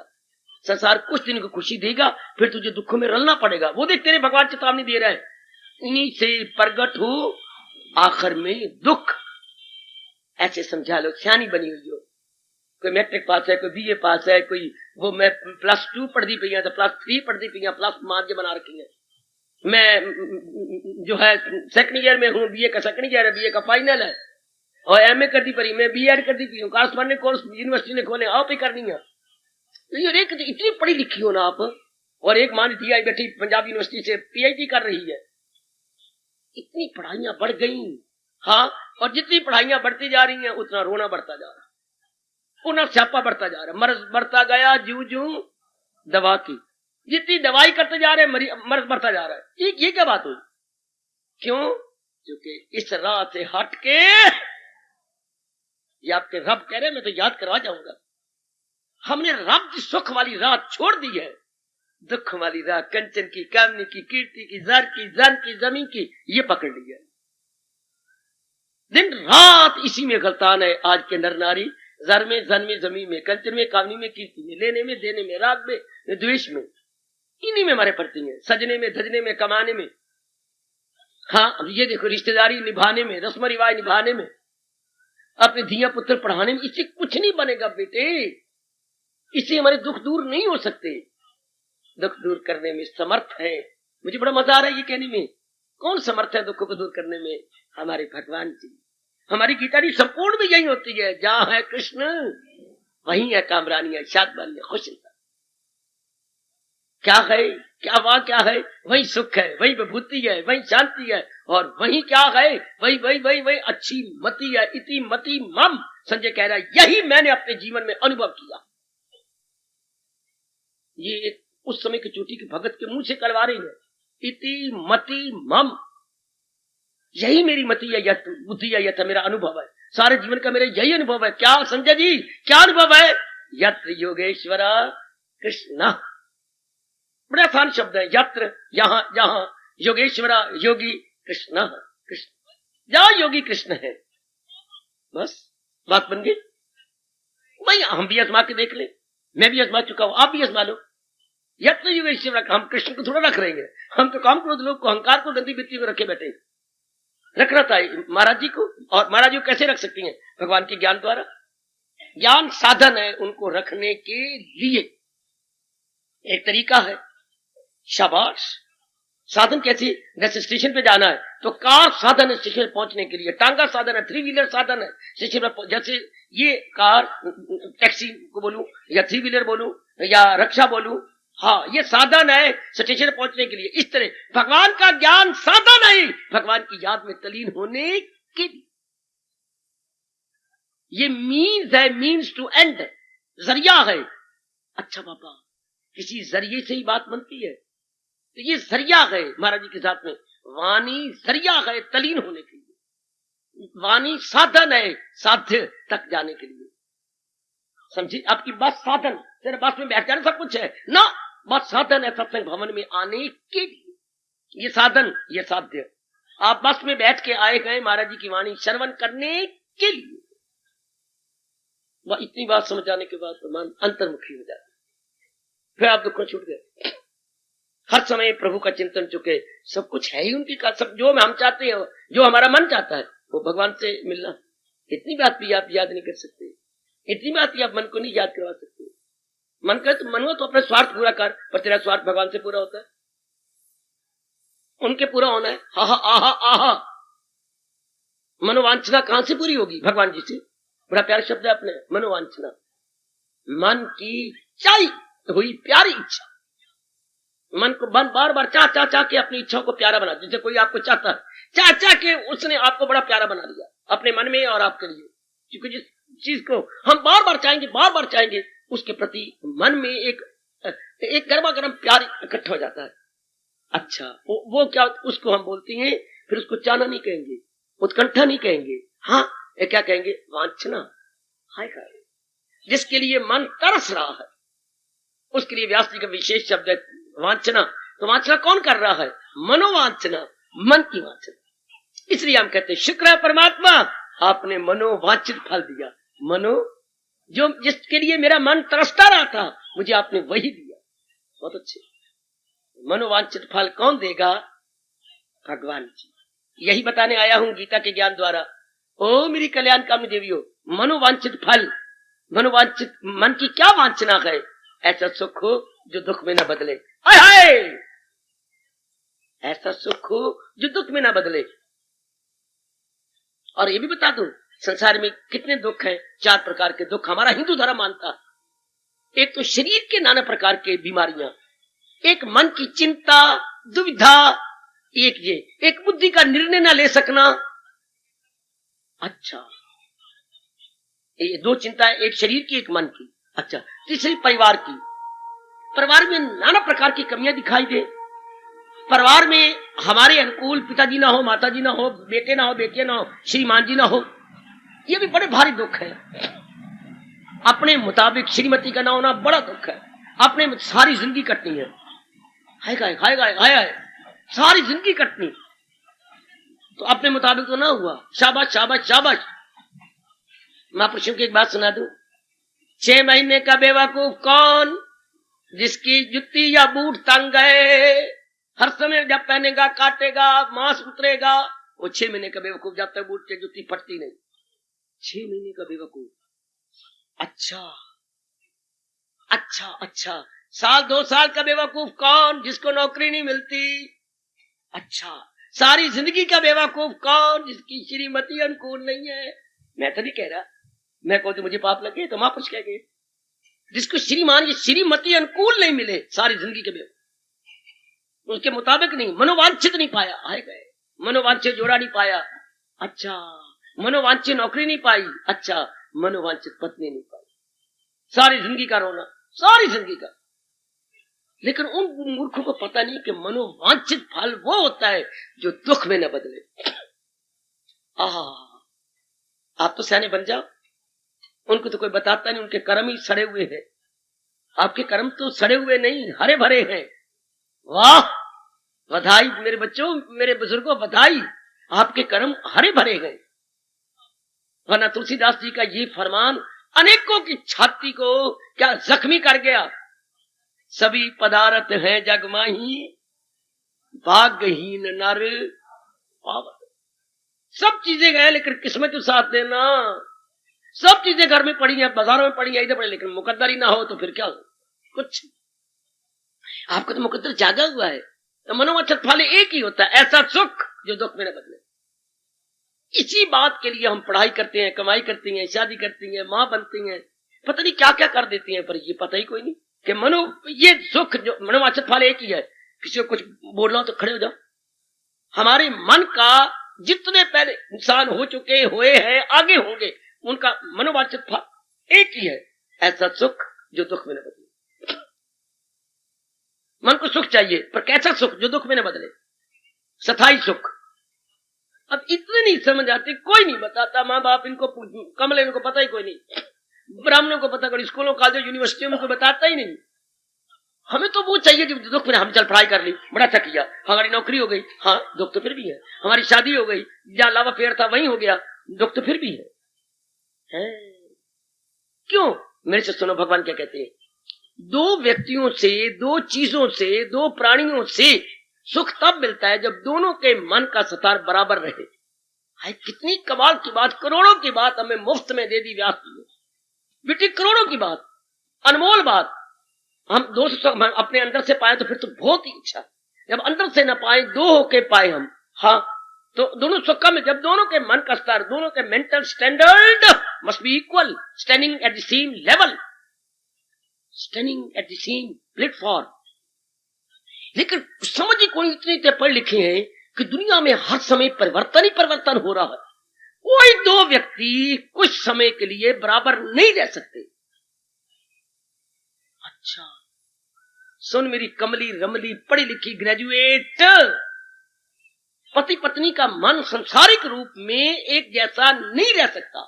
संसार कुछ दिन को खुशी देगा, फिर तुझे दुखों में रलना पड़ेगा। वो देख तेरे भगवान चेतावनी दे रहा है, इन्हीं से प्रगट हो आखिर में दुख। ऐसे समझा लो। सियानी बनी हुई हो, कोई मैट्रिक पास है, कोई बीए पास है, कोई वो मैं +2 पढ़ती पी है, तो +3 पढ़ती पी है, प्लस मार्ज बना रखी है। मैं जो है सेकंड ईयर में हूँ, बीए का सेकंड ईयर है, बीए का फाइनल है, और एमए कर दी पड़ी, मैं बीएड कर दी पड़ी हूँ, कॉरेस्पॉन्डेंट कोर्स यूनिवर्सिटी ने खोले, आप ही करनी है। तो एक इतनी पढ़ी लिखी हो ना आप, और एक मान दी आई बैठी पंजाब यूनिवर्सिटी से पीएचडी कर रही है, इतनी पढ़ाइयां बढ़ गई। हाँ, और जितनी पढ़ाइयां बढ़ती जा रही हैं उतना रोना बढ़ता जा रहा है, उतना स्यापा बढ़ता जा रहा है, मर्ज बढ़ता गया जू जू दवा की, जितनी दवाई करते जा रहे हैं मर्ज बढ़ता जा रहा है। ये क्या बात हुई? क्यों? क्योंकि इस राह से हट के, ये आपके रब कह रहे, मैं तो याद करवा जाऊंगा, हमने रब की सुख वाली राह छोड़ दी है, दुख वाली राह कंचन की, कामनी की, कीर्ति की, जर की, जन की, जमीन की, ये पकड़ ली है। दिन रात इसी में गलतान है आज के नर नारी, जर में, जन में, जमीन में, कंचन में, कामनी में, कीर्ति में, लेने में, देने में, राग में, द्वेष में, इन्हीं में मारे पड़ती हैं, सजने में, धजने में, कमाने में। हाँ, अब ये देखो, रिश्तेदारी निभाने में, रस्म रिवाज निभाने में, अपने धिया पुत्र पढ़ाने में, इससे कुछ नहीं बनेगा बेटे, इससे हमारे दुख दूर नहीं हो सकते। दुख दूर करने में समर्थ है, मुझे बड़ा मजा आ रहा है ये कहने में, कौन समर्थ है दुख को दूर करने में? हमारे भगवान जी। हमारी गीता जी संपूर्ण भी यही होती है, जहां है कृष्ण वहीं है कामरानियां, शादबानियां, खुश। क्या है, क्या वहां क्या है? वही सुख है, वही विभूति है, वही शांति है, और वही क्या है, वही वही वही वही अच्छी मति है, इति मति मम। संजय कह रहा है यही मैंने अपने जीवन में अनुभव किया। ये उस समय की चोटी के भगत के मुंह से करवा रही है, इति मति मम, यही मेरी मति है, यह बुद्धि है, यह मेरा अनुभव है, सारे जीवन का मेरा यही अनुभव है। क्या संजय जी, क्या अनुभव है? यत्र योगेश्वर कृष्ण, बड़ा आसान शब्द है, यत्र, यहां, जहां, योगेश्वरा योगी कृष्ण, कृष्ण जहां योगी कृष्ण है, बस बात बन गई। भाई हम भी आजमा के देख ले, मैं भी आजमा चुका हूं, आप भी आजमा लो। यत्र योगेश्वरा, हम कृष्ण को थोड़ा रख रहेंगे, हम तो काम क्रोध लोग को, अहंकार को गंदी बित्ती में रखे बैठे। रखना था महाराज जी को, और महाराज जी को कैसे रख सकती हैं? भगवान के ज्ञान द्वारा। ज्ञान साधन है उनको रखने के लिए, एक तरीका है। शाबाश, साधन कैसे? जैसे स्टेशन पे जाना है तो कार साधन है स्टेशन पे पहुंचने के लिए, टांगा साधन है, थ्री व्हीलर साधन है स्टेशन पे। जैसे ये कार, टैक्सी को बोलूं या थ्री व्हीलर बोलूं या रक्षा बोलूं, हाँ ये साधन है स्टेशन पे पहुंचने के लिए। इस तरह भगवान का ज्ञान साधन है भगवान की याद में तलीन होने के लिए। ये मीन्स है, मीन्स टू एंड, जरिया है। अच्छा बाबा, किसी जरिए से ही बात बनती है, तो ये जरिया है महाराज जी के साथ में। वाणी जरिया है तलीन होने के लिए, वाणी साधन है साध्य तक जाने के लिए। समझी? आपकी बस साधन, तेरे बस में बैठ जाना सब कुछ है ना, बस साधन है सत्संग भवन में आने के लिए। ये साधन, ये साध्य। आप बस में बैठ के आए गए महाराज जी की वाणी श्रवण करने के लिए। वह इतनी बात समझ जाने के बाद तो मन अंतर्मुखी हो जाता, फिर आप दुख छूट गए। हर समय प्रभु का चिंतन चुके, सब कुछ है ही उनकी का, सब जो हम चाहते हैं, जो हमारा मन चाहता है वो भगवान से मिलना। इतनी बात भी आप याद नहीं कर सकते, इतनी बात भी आप मन को नहीं याद करवा सकते। मन कर तो मन हो तो अपना स्वार्थ पूरा कर, पर तेरा स्वार्थ भगवान से पूरा होता है, उनके पूरा होना है। हा हा आहा आहा, मनोवांछना कहां से पूरी होगी? भगवान जी से। बड़ा प्यारा शब्द है अपने, मनोवांछना, मन की चाही हुई प्यारी इच्छा। मन को मन बार बार चाह चाह चाह के अपनी इच्छाओं को प्यारा बना, जैसे कोई आपको चाहता है, चाह चाह के उसने आपको बड़ा प्यारा बना दिया अपने मन में और आपके लिए। क्योंकि जिस चीज को हम बार बार चाहेंगे उसके प्रति मन में एक गर्मा गर्म प्यार इकट्ठा हो जाता है। अच्छा, वो क्या, उसको हम बोलते हैं, फिर उसको चाहना नहीं कहेंगे, उत्कंठा नहीं कहेंगे, हाँ क्या कहेंगे? वांछना। हाय हाय, जिसके लिए मन तरस रहा है उसके लिए व्यास जी का विशेष शब्द है वांछना। तो वांछना कौन कर रहा है? मनोवांछना, मन की वांछना। इसलिए हम कहते हैं शुक्र है परमात्मा, आपने मनोवांछित फल दिया। मनो, जो जिसके लिए मेरा मन तरसता रहा था, मुझे आपने वही दिया। बहुत अच्छे। मनोवांछित फल कौन देगा? भगवान जी। यही बताने आया हूं गीता के ज्ञान द्वारा। ओ मेरी कल्याण कामनी देवियों, मनोवांछित फल, मनोवांछित मन की क्या वांछना है? ऐसा सुख हो जो दुख में न बदले। हाय हाय, ऐसा सुख हो जो दुख में ना बदले। और ये भी बता दूं, संसार में कितने दुख हैं, 4 प्रकार के दुख हमारा हिंदू धर्म मानता। एक तो शरीर के नाना प्रकार के बीमारियां, एक मन की चिंता दुविधा, एक बुद्धि का निर्णय ना ले सकना। अच्छा, ये 2 चिंता है, एक शरीर की एक मन की। अच्छा, तीसरी परिवार की। परिवार में नाना प्रकार की कमियां दिखाई दे। परिवार में हमारे अनुकूल पिताजी ना हो, माताजी ना हो, बेटे ना हो, बेटियां ना हो, श्रीमान जी ना हो, ये भी बड़े भारी दुख है। अपने मुताबिक श्रीमती का ना होना बड़ा दुख है। अपने सारी जिंदगी कटनी है, हाय सारी जिंदगी कटनी, तो अपने मुताबिक तो ना हुआ। शाबाश शाबाश शाबाश। महापुरुषों की एक बात सुना दूं, 6 महीने का बेवकूफ कौन, जिसकी जुत्ती या बूट तंग है, हर समय जब पहनेगा काटेगा, मांस उतरेगा। वो 6 महीने का बेवकूफ, जब तक बूट के जुत्ती फटती नहीं। 6 महीने का बेवकूफ। अच्छा अच्छा अच्छा, साल 2 साल का बेवकूफ कौन, जिसको नौकरी नहीं मिलती। अच्छा, सारी जिंदगी का बेवकूफ कौन, जिसकी श्रीमती अनुकूल नहीं है। मैं तो नहीं कह रहा, मैं कहूं तो मुझे पाप लगे, तो महापुरुष कह गए, जिसको श्रीमान या श्रीमती अनुकूल नहीं मिले, सारी जिंदगी के बेवकूफ, उसके मुताबिक नहीं, मनोवांछित नहीं पाया, आए गए, मनोवांछित जोड़ा नहीं पाया। अच्छा, मनोवांछित नौकरी नहीं पाई। अच्छा, मनोवांछित पत्नी नहीं पाई। सारी जिंदगी का रोना, सारी जिंदगी का। लेकिन उन मूर्खों को पता नहीं कि मनोवांछित फल वो होता है जो दुख में न बदले। आप तो सियाने बन जाओ, उनको तो कोई बताता नहीं, उनके कर्म ही सड़े हुए हैं। आपके कर्म तो सड़े हुए नहीं, हरे भरे हैं। वाह, बधाई मेरे बच्चों, मेरे बुजुर्गों, बधाई, आपके कर्म हरे भरे हैं। वरना तुलसीदास जी का ये फरमान अनेकों की छाती को क्या जख्मी कर गया। सभी पदार्थ हैं जग माही, भाग्यहीन नर पावन। सब चीजें गए लेकिन किस्मत तो साथ देना। सब चीजें घर में पड़ी हैं, बाजारों में पड़ी है, इधर पड़ी, लेकिन मुकद्दर ही ना हो तो फिर क्या हो, कुछ। आपका तो मुकद्दर जागा हुआ है, तो मनोवांछित फल एक ही होता है, ऐसा सुख जो दुख में न बदले। इसी बात के लिए हम पढ़ाई करते हैं, कमाई करती हैं, शादी करती हैं, मां बनती हैं, पता नहीं क्या क्या कर देती हैं, पर ये पता ही कोई नहीं कि ये सुख जो मनोवांछित फल एक ही है। किसी को कुछ बोलना हो तो खड़े हो जाओ। हमारे मन का जितने पहले इंसान हो चुके, हुए हैं, आगे होंगे, उनका मनोवांछित फल एक ही है, ऐसा सुख जो दुख में न बदले। मन को सुख चाहिए, पर कैसा सुख जो दुख में न बदले, स्थायी सुख। अब इतने नहीं समझ आते, कोई नहीं बताता। माँ बाप इनको कमले, इनको पता ही कोई नहीं, ब्राह्मणों को पता, स्कूलों कॉलेज यूनिवर्सिटियों में कोई बताता ही नहीं। हमें तो वो चाहिए कि दुख में हम चल पढ़ाई कर ली, बड़ा अच्छा किया, हमारी नौकरी हो गई, हाँ दुख तो फिर भी है। हमारी शादी हो गई, जहां लावा फेर था वहीं हो गया, दुख तो फिर भी है। क्यों? मेरे से सुनो, भगवान क्या कहते हैं, 2 व्यक्तियों से, 2 चीजों से, 2 प्राणियों से सुख तब मिलता है जब दोनों के मन का सतार बराबर रहे। हाय, कितनी कमाल की बात, करोड़ों की बात हमें मुफ्त में दे दी व्यास जी ने। बेटी, करोड़ों की बात, अनमोल बात। हम 2 सुख अपने अंदर से पाए तो फिर तो बहुत ही अच्छा। जब अंदर से न पाए, 2 होके पाए हम, हाँ, तो दोनों सुख में, जब दोनों के मन का स्तर, दोनों के mental standard must be equal, standing at the same level, standing at the same platform. लेकिन समझ ही कोई, इतने पढ़ लिखे हैं कि दुनिया में हर समय परिवर्तन ही परिवर्तन हो रहा है। कोई 2 व्यक्ति कुछ समय के लिए बराबर नहीं रह सकते। अच्छा, सुन मेरी कमली रमली पढ़ी लिखी ग्रेजुएट, पति पत्नी का मन संसारिक रूप में एक जैसा नहीं रह सकता।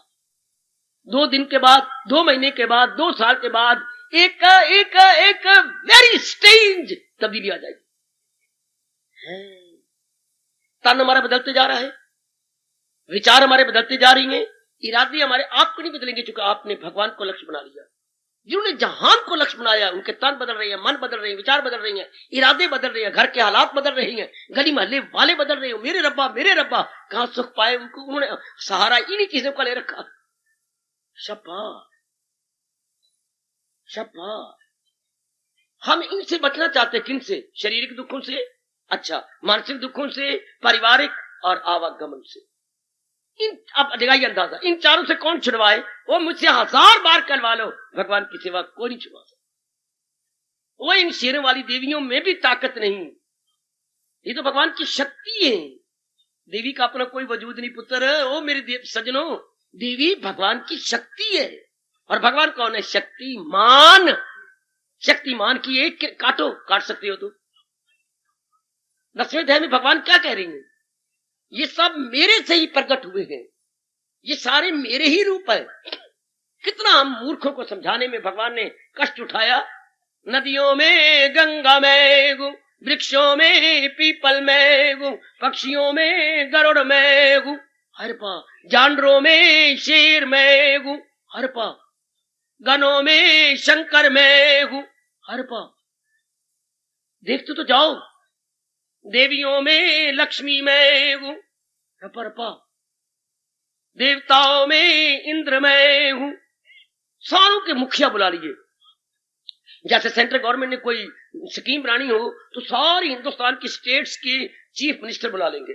2 दिन के बाद, 2 महीने के बाद, 2 साल के बाद एक वेरी स्ट्रेंज तब्दीली आ जाएगी। तन हमारा बदलते जा रहा है, विचार हमारे बदलते जा रही हैं, इरादे हमारे आपको नहीं बदलेंगे, क्योंकि आपने भगवान को लक्ष्य बना लिया। जिन्होंने जहान को लक्ष्य बनाया, उनके तन बदल रहे हैं, मन बदल रहे हैं, विचार बदल रहे हैं, इरादे बदल रहे हैं, घर के हालात बदल रहे हैं, गली मोहल्ले वाले बदल रहे हैं। मेरे रब्बा कहां सुख पाए, उनको उन्होंने सहारा इन्हीं चीजों का ले रखा। शाबाश शाबाश। हम इनसे बचना चाहते, किन से? शारीरिक दुखों से, अच्छा, मानसिक दुखों से, पारिवारिक और आवागमन से। इन अब लगाइए अंदाजा, इन चारों से कौन छुड़वाए? वो मुझसे 1000 बार करवा लो, भगवान की सेवा कोई नहीं छुड़वा सकता। वो इन शेरों वाली देवियों में भी ताकत नहीं, ये तो भगवान की शक्ति है। देवी का अपना कोई वजूद नहीं पुत्र। ओ मेरे सजनों, देवी भगवान की शक्ति है। और भगवान कौन है? शक्तिमान। शक्तिमान की एक काटो, काट सकते हो तो। 10वें अध्याय में भगवान क्या कह रही हैं? ये सब मेरे से ही प्रकट हुए हैं, ये सारे मेरे ही रूप है। कितना हम मूर्खों को समझाने में भगवान ने कष्ट उठाया। नदियों में गंगा में गु, वृक्षों में पीपल में गु, पक्षियों में गरुड़ में गु, हर पा जानवरों में शेर में गु, हर पा गनों में शंकर में गु, हर पा। देखते तो जाओ, देवियों में लक्ष्मी में गु, पर पा देवताओं में इंद्र में हूं। सारों के मुखिया बुला लीजिए। जैसे सेंट्रल गवर्नमेंट ने कोई स्कीम बनानी हो तो सारी हिंदुस्तान की स्टेट्स के चीफ मिनिस्टर बुला लेंगे,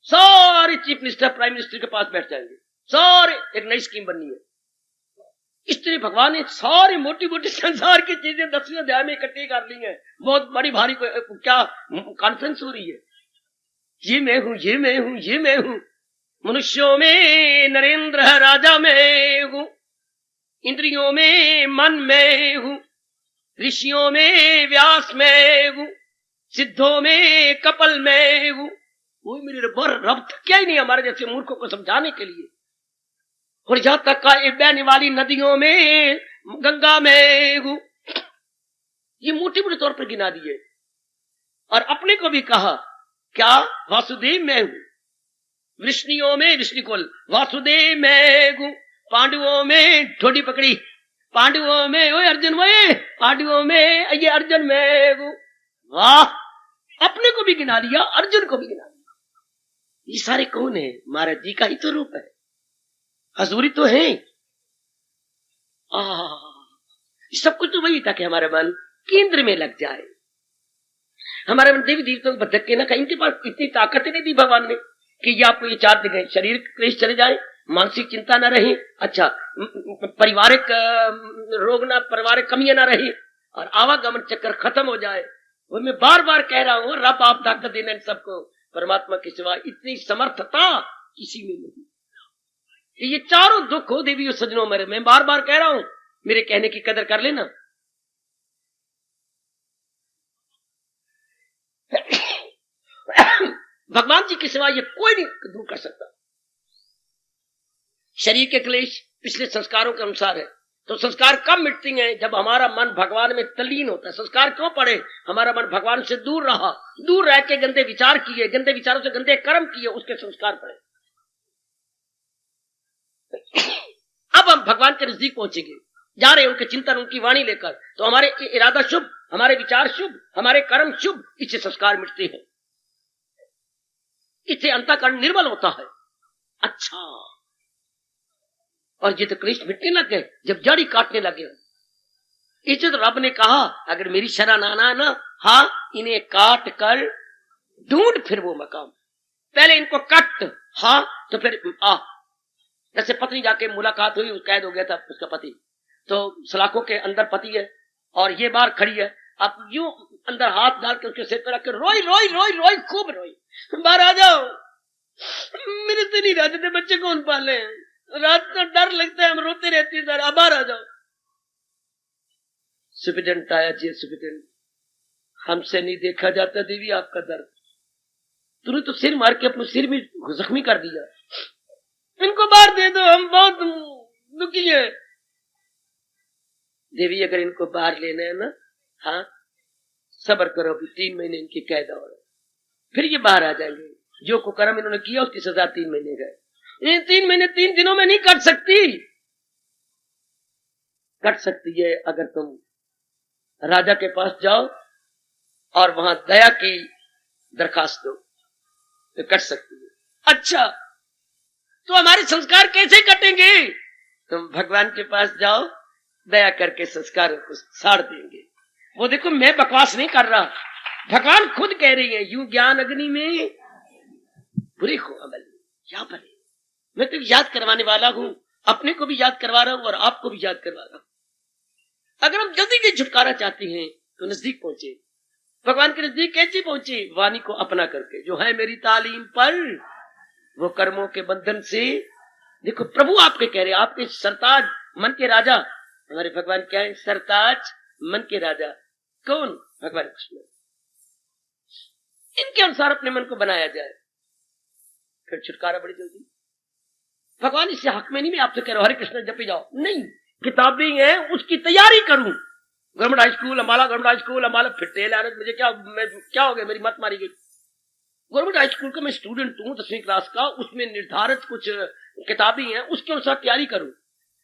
सारे चीफ मिनिस्टर प्राइम मिनिस्टर के पास बैठ जाएंगे, सारे एक नई स्कीम बननी है। इस तरह भगवान ने सारी मोटी मोटी संसार की चीजें 10वें अध्याय में इकट्ठी कर ली है। बहुत बड़ी भारी क्या कॉन्फ्रेंस हो रही है। ये मैं हूं, ये मैं हूं, ये मैं हूं। मनुष्यों में नरेंद्र राजा में हूं, इंद्रियों में मन में हूं, ऋषियों में व्यास में हूं, सिद्धों में कपिल में हूं। वो मेरे रब क्या ही नहीं हमारे जैसे मूर्खों को समझाने के लिए। और जहां तक का बहने वाली नदियों में गंगा में हूं, ये मोटे मोटे तौर पर गिना दिए। और अपने को भी कहा क्या? वासुदेव में हूं। वृष्णियों में विष्णुकुल वासुदेव में हूं। पांडवों में ठोडी पकड़ी, पांडवों में ओए अर्जुन में, पांडवों में ये अर्जुन में हूं। वाह, अपने को भी गिना दिया, अर्जुन को भी गिना दिया। ये सारे कौन है? महाराज जी का ही तो रूप है, हजूरी तो है। सब कुछ तो वही था कि हमारा मन केंद्र में लग जाए। हमारे मन देवी देवताओं को भटके ना, इनके पास इतनी ताकत ही नहीं दी भगवान ने कि ये आपको ये 4 दिन शरीर क्लेश चले जाए, मानसिक चिंता ना रहे, अच्छा पारिवारिक रोग ना, पारिवारिक कमियां ना रही, और आवागमन चक्कर खत्म हो जाए। वो मैं बार बार कह रहा हूं, रब आप ताकत देना इन सबको, परमात्मा के सिवा इतनी समर्थता किसी में नहीं कि ये चारों दुख हो देवी और सजनों मेरे। मैं बार बार कह रहा हूं, मेरे कहने की कदर कर लेना। भगवान जी के सिवा ये कोई नहीं दूर कर सकता। शरीर के क्लेश पिछले संस्कारों के अनुसार है, तो संस्कार कब मिटती हैं? जब हमारा मन भगवान में तल्लीन होता है। संस्कार क्यों पड़े? हमारा मन भगवान से दूर रहा, दूर रह के गंदे विचार किए, गंदे विचारों से गंदे कर्म किए, उसके संस्कार पड़े। अब हम भगवान के नजदीक पहुंचेंगे, जा रहे हैं उनके चिंतन, उनकी वाणी लेकर, तो हमारे इरादा शुभ, हमारे विचार शुभ, हमारे कर्म शुभ, इससे संस्कार मिटते हैं, इससे अंतःकरण निर्मल होता है। अच्छा, और ये तो क्लेश मिटने लग गए जब जड़ी काटने लगे। इसे तो रब ने कहा अगर मेरी शरण आना ना, हाँ इन्हें काट कर ढूंढ फिर वो मकाम। पहले इनको कट, हाँ तो फिर जैसे पत्नी जाके मुलाकात हुई, कैद हो गया था उसका पति, तो सलाखों के अंदर पति है और ये बाहर खड़ी है। अब यूं अंदर हाथ डाल के उसके सिर पर रख के रोई रोई रोई रोई, खूब रोई, बाहर आ जाओ, मेरे से नहीं रहते थे, बच्चे कौन पाले, रात को डर लगता है, हम रोते रहते हैं, सर बाहर आ जाओ। सुप्रिटेंडेंट आया जी, सुप्रिटेंडेंट हमसे नहीं देखा जाता देवी आपका दर्द, तूने तो सिर मार के अपने सिर में जख्मी कर दिया, इनको बाहर दे दो, हम बहुत दुखी है। देवी अगर इनको बाहर लेना है ना, हाँ सब्र करो, अभी 3 महीने इनकी कैद और फिर ये बाहर आ जाएंगे। जो कुकर्म इन्होंने किया उसकी सजा 3 महीने गए। ये 3 महीने 3 दिनों में नहीं कट सकती। कट सकती है अगर तुम राजा के पास जाओ और वहां दया की दरखास्त दो, तो कट सकती है। अच्छा, तो हमारे संस्कार कैसे कटेंगे? तुम भगवान के पास जाओ, दया करके संस्कारों को साड़ देंगे। वो देखो मैं बकवास नहीं कर रहा, भगवान खुद कह रही है, यूं ज्ञान अग्नि में बुरे हो अमल या भले। मैं तो याद करवाने वाला हूं, अपने को भी याद करवा रहा हूं और आपको भी याद करवा रहा हूं। अगर हम जल्दी से छुटकारा चाहते हैं तो नजदीक पहुंचे, भगवान के नजदीक कैसे पहुंचे? वाणी को अपना करके, जो है मेरी तालीम पर वो कर्मों के बंधन से। देखो प्रभु आपके कह रहे, आपके सरताज मन के राजा हमारे भगवान क्या है? सरताज मन के राजा। कौन? भगवान कृष्ण। इनके अनुसार अपने मन को बनाया जाए, फिर छुटकारा बड़ी जल्दी। भगवान इससे हक में नहीं मैं आपसे कह रहा हूं हरे कृष्ण जपे जाओ, नहीं, किताबें हैं उसकी तैयारी करूं। Government high school Ambala, government high school Ambala, फिर टेल आ रहा, मुझे क्या हो गया, मेरी मत मारी गई। गवर्नमेंट हाई स्कूल का मैं स्टूडेंट हूं 10वीं क्लास का, उसमें निर्धारित कुछ किताबें हैं, उसके अनुसार तैयारी करूं।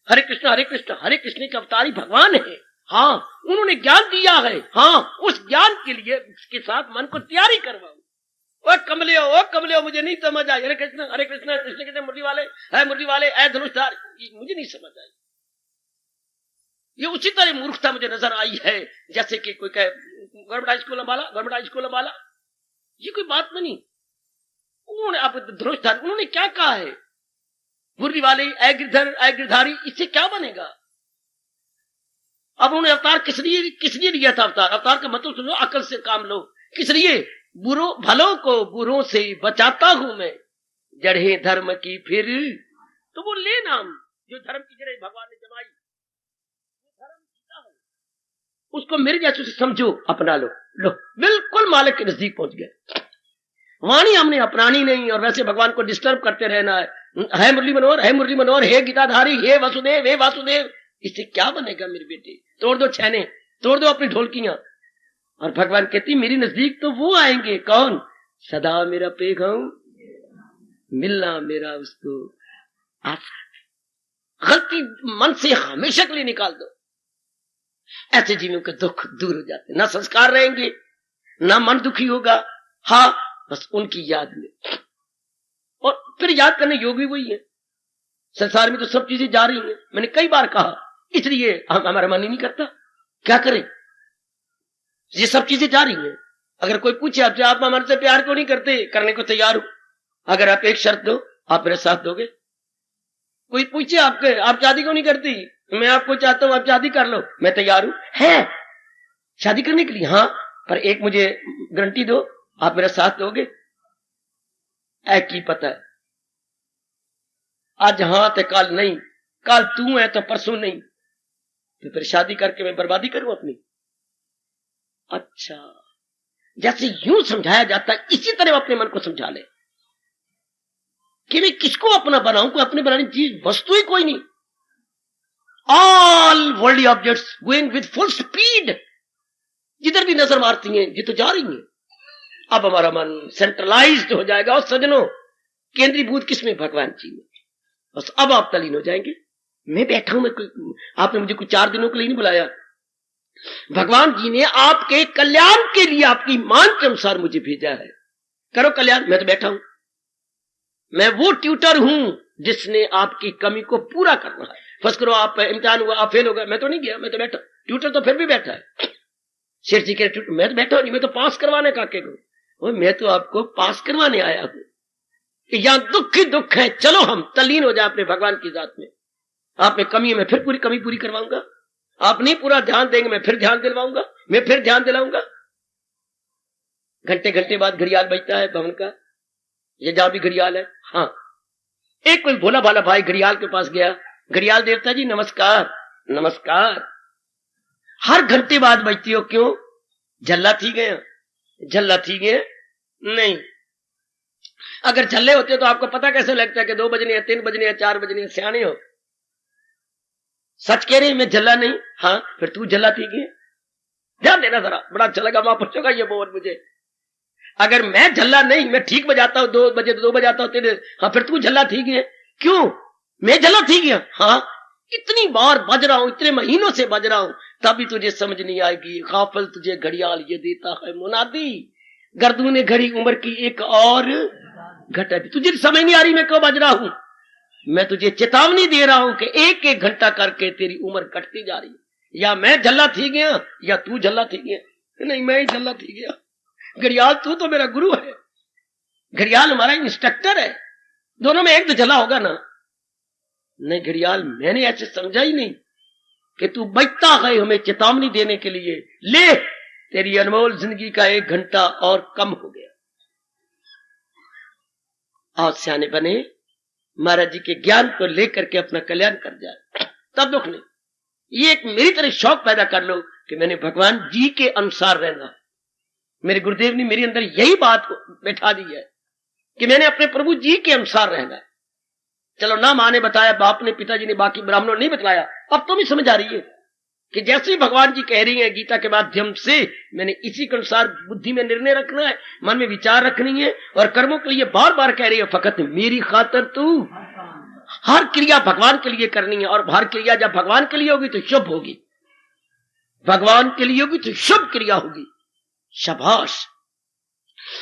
हरे कृष्ण हरे कृष्ण, हरे कृष्ण के अवतारी भगवान है। हाँ, उन्होंने ज्ञान दिया है। हाँ, उस ज्ञान के लिए उसके साथ मन को तैयारी करवाऊं। ओ कमले हो, मुझे नहीं समझ आई। हरे कृष्ण कृष्ण कहते मुरली वाले ऐ धनुषधार, मुझे नहीं समझ आई। ये उसी तरह मूर्खता मुझे नजर आई है जैसे कि कोई कहे government high school Ambala, government high school Ambala. ये कोई बात बनी? उन्होंने आप धनुषधार, उन्होंने क्या कहा है? मुरली वाले ऐ गिरधारी, इससे क्या बनेगा? अब उन्होंने अवतार किस लिए लिया था? अवतार का मतलब सुनो, अकल से काम लो। किस लिए? भलों को बुरों से बचाता हूं मैं, जड़े धर्म की फिर। तो वो ले नाम, जो धर्म की जड़ें भगवान ने जमाई, वो धर्म जीता है, उसको मेरे जैसे समझो, अपना लो। बिल्कुल मालिक के नजदीक पहुंच गए। वाणी हमने अपनानी नहीं, और वैसे भगवान को डिस्टर्ब करते रहना है मुरली मनोहर, हे गीताधारी, हे वासुदेव। इससे क्या बनेगा मेरे बेटे? तोड़ दो छैने, तोड़ दो अपनी ढोलकियां। और भगवान कहती मेरी नजदीक तो वो आएंगे, कौन? सदा मेरा पैगाम मिलना मेरा उसको आशा। गलती मन से हमेशा के लिए निकाल दो, ऐसे जीवों के दुख दूर हो जाते, ना संस्कार रहेंगे, ना मन दुखी होगा। हाँ, बस उनकी याद में। और फिर याद करने योगी वही है। संसार में तो सब चीजें जा रही हैं, मैंने कई बार कहा, इसलिए हमारा मन ही नहीं करता। क्या करें? ये सब चीजें जा रही हैं। अगर कोई पूछे आपसे, आप हमारे से प्यार क्यों नहीं करते? करने को तैयार हूं, अगर आप एक शर्त दो, आप मेरे साथ दोगे? कोई पूछे आपके, आप शादी क्यों नहीं करती? मैं आपको चाहता हूं, आप शादी कर लो, मैं तैयार हूं। है शादी करने के लिए? हाँ, पर एक मुझे गारंटी दो, आप मेरा साथ दोगे? ऐ की पता है, आज हाँ तो कल नहीं, कल तू है तो परसों नहीं, तो फिर शादी करके मैं बर्बादी करूं अपनी? अच्छा, जैसे यूं समझाया जाता है, इसी तरह अपने मन को समझा ले कि मैं किसको अपना बनाऊं। कोई अपने बनाने की चीज वस्तु ही कोई नहीं। All worldly objects going with full speed, जिधर भी नजर मारती हैं ये तो जा रही हैं। अब हमारा मन सेंट्रलाइज्ड हो जाएगा, और सजनों केंद्रीभूत किसमें? भगवान जी में। बस अब आप तलीन हो जाएंगे। मैं बैठा हूं, आपने मुझे कुछ 4 दिनों के लिए नहीं बुलाया। भगवान जी ने आपके कल्याण के लिए आपकी मान के अनुसार मुझे भेजा है। करो कल्याण, मैं तो बैठा हूं। मैं वो ट्यूटर हूं जिसने आपकी कमी को पूरा करना है। फर्स्ट करो, आप इम्तिहान हुआ, आप फेल हो गए, मैं तो नहीं गया, मैं तो बैठा। ट्यूटर तो फिर भी बैठा है। शेर जी के ट्यूटर, मैं तो बैठा नहीं, मैं तो पास करवाने काके को, मैं तो आपको पास करवाने आया हूं कि यहां दुख ही दुख है। चलो हम तल्लीन हो जाए अपने भगवान की जात में। आप में कमी है, मैं फिर पूरी कमी पूरी करवाऊंगा। आप नहीं पूरा ध्यान देंगे, मैं फिर ध्यान दिलवाऊंगा, मैं फिर ध्यान दिलाऊंगा। घंटे घंटे बाद घड़ियाल बजता है भवन का, ये जहां भी घड़ियाल है। हाँ, एक कोई भोला भाला भाई घड़ियाल के पास गया, घड़ियाल देवता जी नमस्कार। नमस्कार। हर घंटे बाद बजती हो, क्यों? झल्ला थी गया? झल्ला थी गया नहीं। अगर झल्ले होते तो आपको पता कैसे लगता है कि 2 बजने, 3 बजने, 4 बजने? सियाने हो, सच कह रही मैं झल्ला नहीं। हाँ, फिर तू झल्ला थी गया? ध्यान देना जरा, बड़ा अच्छा लगा महापुरुषों का ये बोल मुझे। अगर मैं झल्ला नहीं, मैं ठीक बजाता हूं, 2 बजे 2 बजाता हूं, 3, हाँ, फिर तू झल्ला थी गया? क्यों? मैं झल्ला थी गया? हाँ, इतनी बार बज रहा हूं, इतने महीनों से बज रहा हूं, तभी तुझे समझ नहीं आएगी। गाफिल तुझे घड़ियाल ये देता है मुनादी, गर्दू ने घड़ी उम्र की एक और घटा दी। तुझे समझ नहीं आ रही मैं क्यों बज रहा हूं? मैं तुझे चेतावनी दे रहा हूं कि 1-1 घंटा करके तेरी उम्र घटती जा रही है। या मैं झल्ला थी गया या तू झल्ला थी गया। नहीं, मैं ही झल्ला थी गया। घड़ियाल तू तो मेरा गुरु है, घड़ियाल हमारा इंस्ट्रक्टर है, दोनों में एक तो चला होगा ना। नहीं घड़ियाल, मैंने ऐसे समझा ही नहीं कि तू बचता है हमें चेतावनी देने के लिए, ले तेरी अनमोल जिंदगी का 1 घंटा और कम हो गया। आज सियाने बने, महाराज जी के ज्ञान को लेकर के अपना कल्याण कर जाए, तब दुख नहीं। ये एक मेरी तरह शौक पैदा कर लो कि मैंने भगवान जी के अनुसार रहना। मेरे गुरुदेव ने मेरे अंदर यही बात बैठा दी है कि मैंने अपने प्रभु जी के अनुसार रहना है। चलो ना माँ ने बताया, बाप ने, पिताजी ने, बाकी ब्राह्मणों ने नहीं बताया, अब तो भी समझ आ रही है कि जैसे ही भगवान जी कह रही है गीता के माध्यम से, मैंने इसी के अनुसार बुद्धि में निर्णय रखना है, मन में विचार रखनी है, और कर्मों के लिए बार बार कह रही है फकत मेरी खातर तू। हर क्रिया भगवान के लिए करनी है, और हर क्रिया जब भगवान के लिए होगी तो शुभ होगी, भगवान के लिए होगी तो शुभ क्रिया होगी। शाबाश।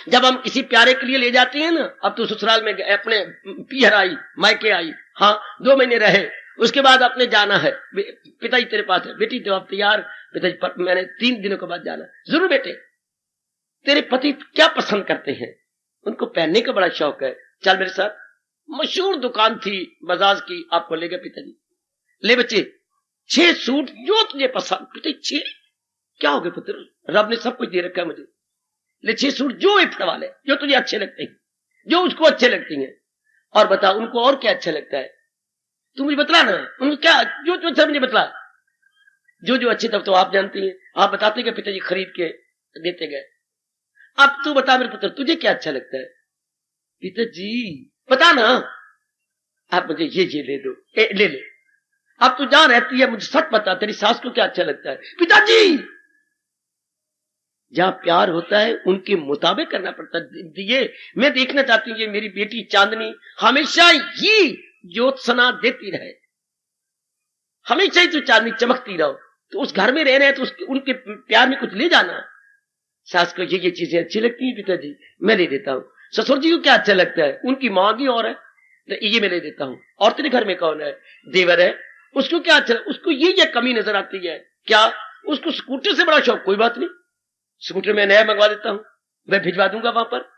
जब हम किसी प्यारे के लिए ले जाते हैं ना, अब तो ससुराल में अपने पियर आई, मायके आई, हाँ 2 महीने रहे, उसके बाद आपने जाना है, पिताजी तेरे पास है, बेटी तो आप तैयार, पिताजी मैंने 3 दिनों के बाद जाना। जरूर बेटे, तेरे पति क्या पसंद करते हैं? उनको पहनने का बड़ा शौक है, चल मेरे साथ। मशहूर दुकान थी बजाज की, आपको ले गए पिताजी, ले बच्चे 6 सूट जो तुझे पसंद। पिताजी 6? क्या हो गया पुत्र, रब ने सब कुछ दे रखा है मुझे, ले 6 सूट जो फटवा ले, जो तुझे अच्छे लगते हैं, जो उसको अच्छे लगती हैं। और बता उनको और क्या अच्छा लगता है, तू मुझे बतला ना, उनको क्या जो अच्छा मुझे बतला, जो अच्छे तब तो आप जानती हैं, आप बताते गए, पिताजी खरीद के देते गए। अब तू बता मेरे पुत्र, तुझे क्या अच्छा लगता है? पिताजी बता ना, आप मुझे ये ले दो, ले ले। अब तू जहां रहती है मुझे सच बता, तेरी सास को क्या अच्छा लगता है? पिताजी जहां प्यार होता है उनके मुताबिक करना पड़ता है। ये मैं देखना चाहती हूँ ये मेरी बेटी चांदनी हमेशा ही ज्योत्सना देती रहे, हमेशा ही तो चांदनी चमकती रहो। तो उस घर में रह रहे हैं तो उनके प्यार में कुछ ले जाना। सास को ये चीजें अच्छी लगती हैं, पिताजी मैं ले देता हूँ। ससुर जी को क्या अच्छा लगता है? उनकी माँ की और है, तो ये मैं ले देता हूँ। और तेरे घर में कौन है? देवर है, उसको क्या अच्छा, उसको ये कमी नजर आती है क्या? उसको स्कूटर से बड़ा शौक, कोई बात नहीं, स्कूटर में नया मंगवा देता हूं, मैं भिजवा दूंगा वहां पर।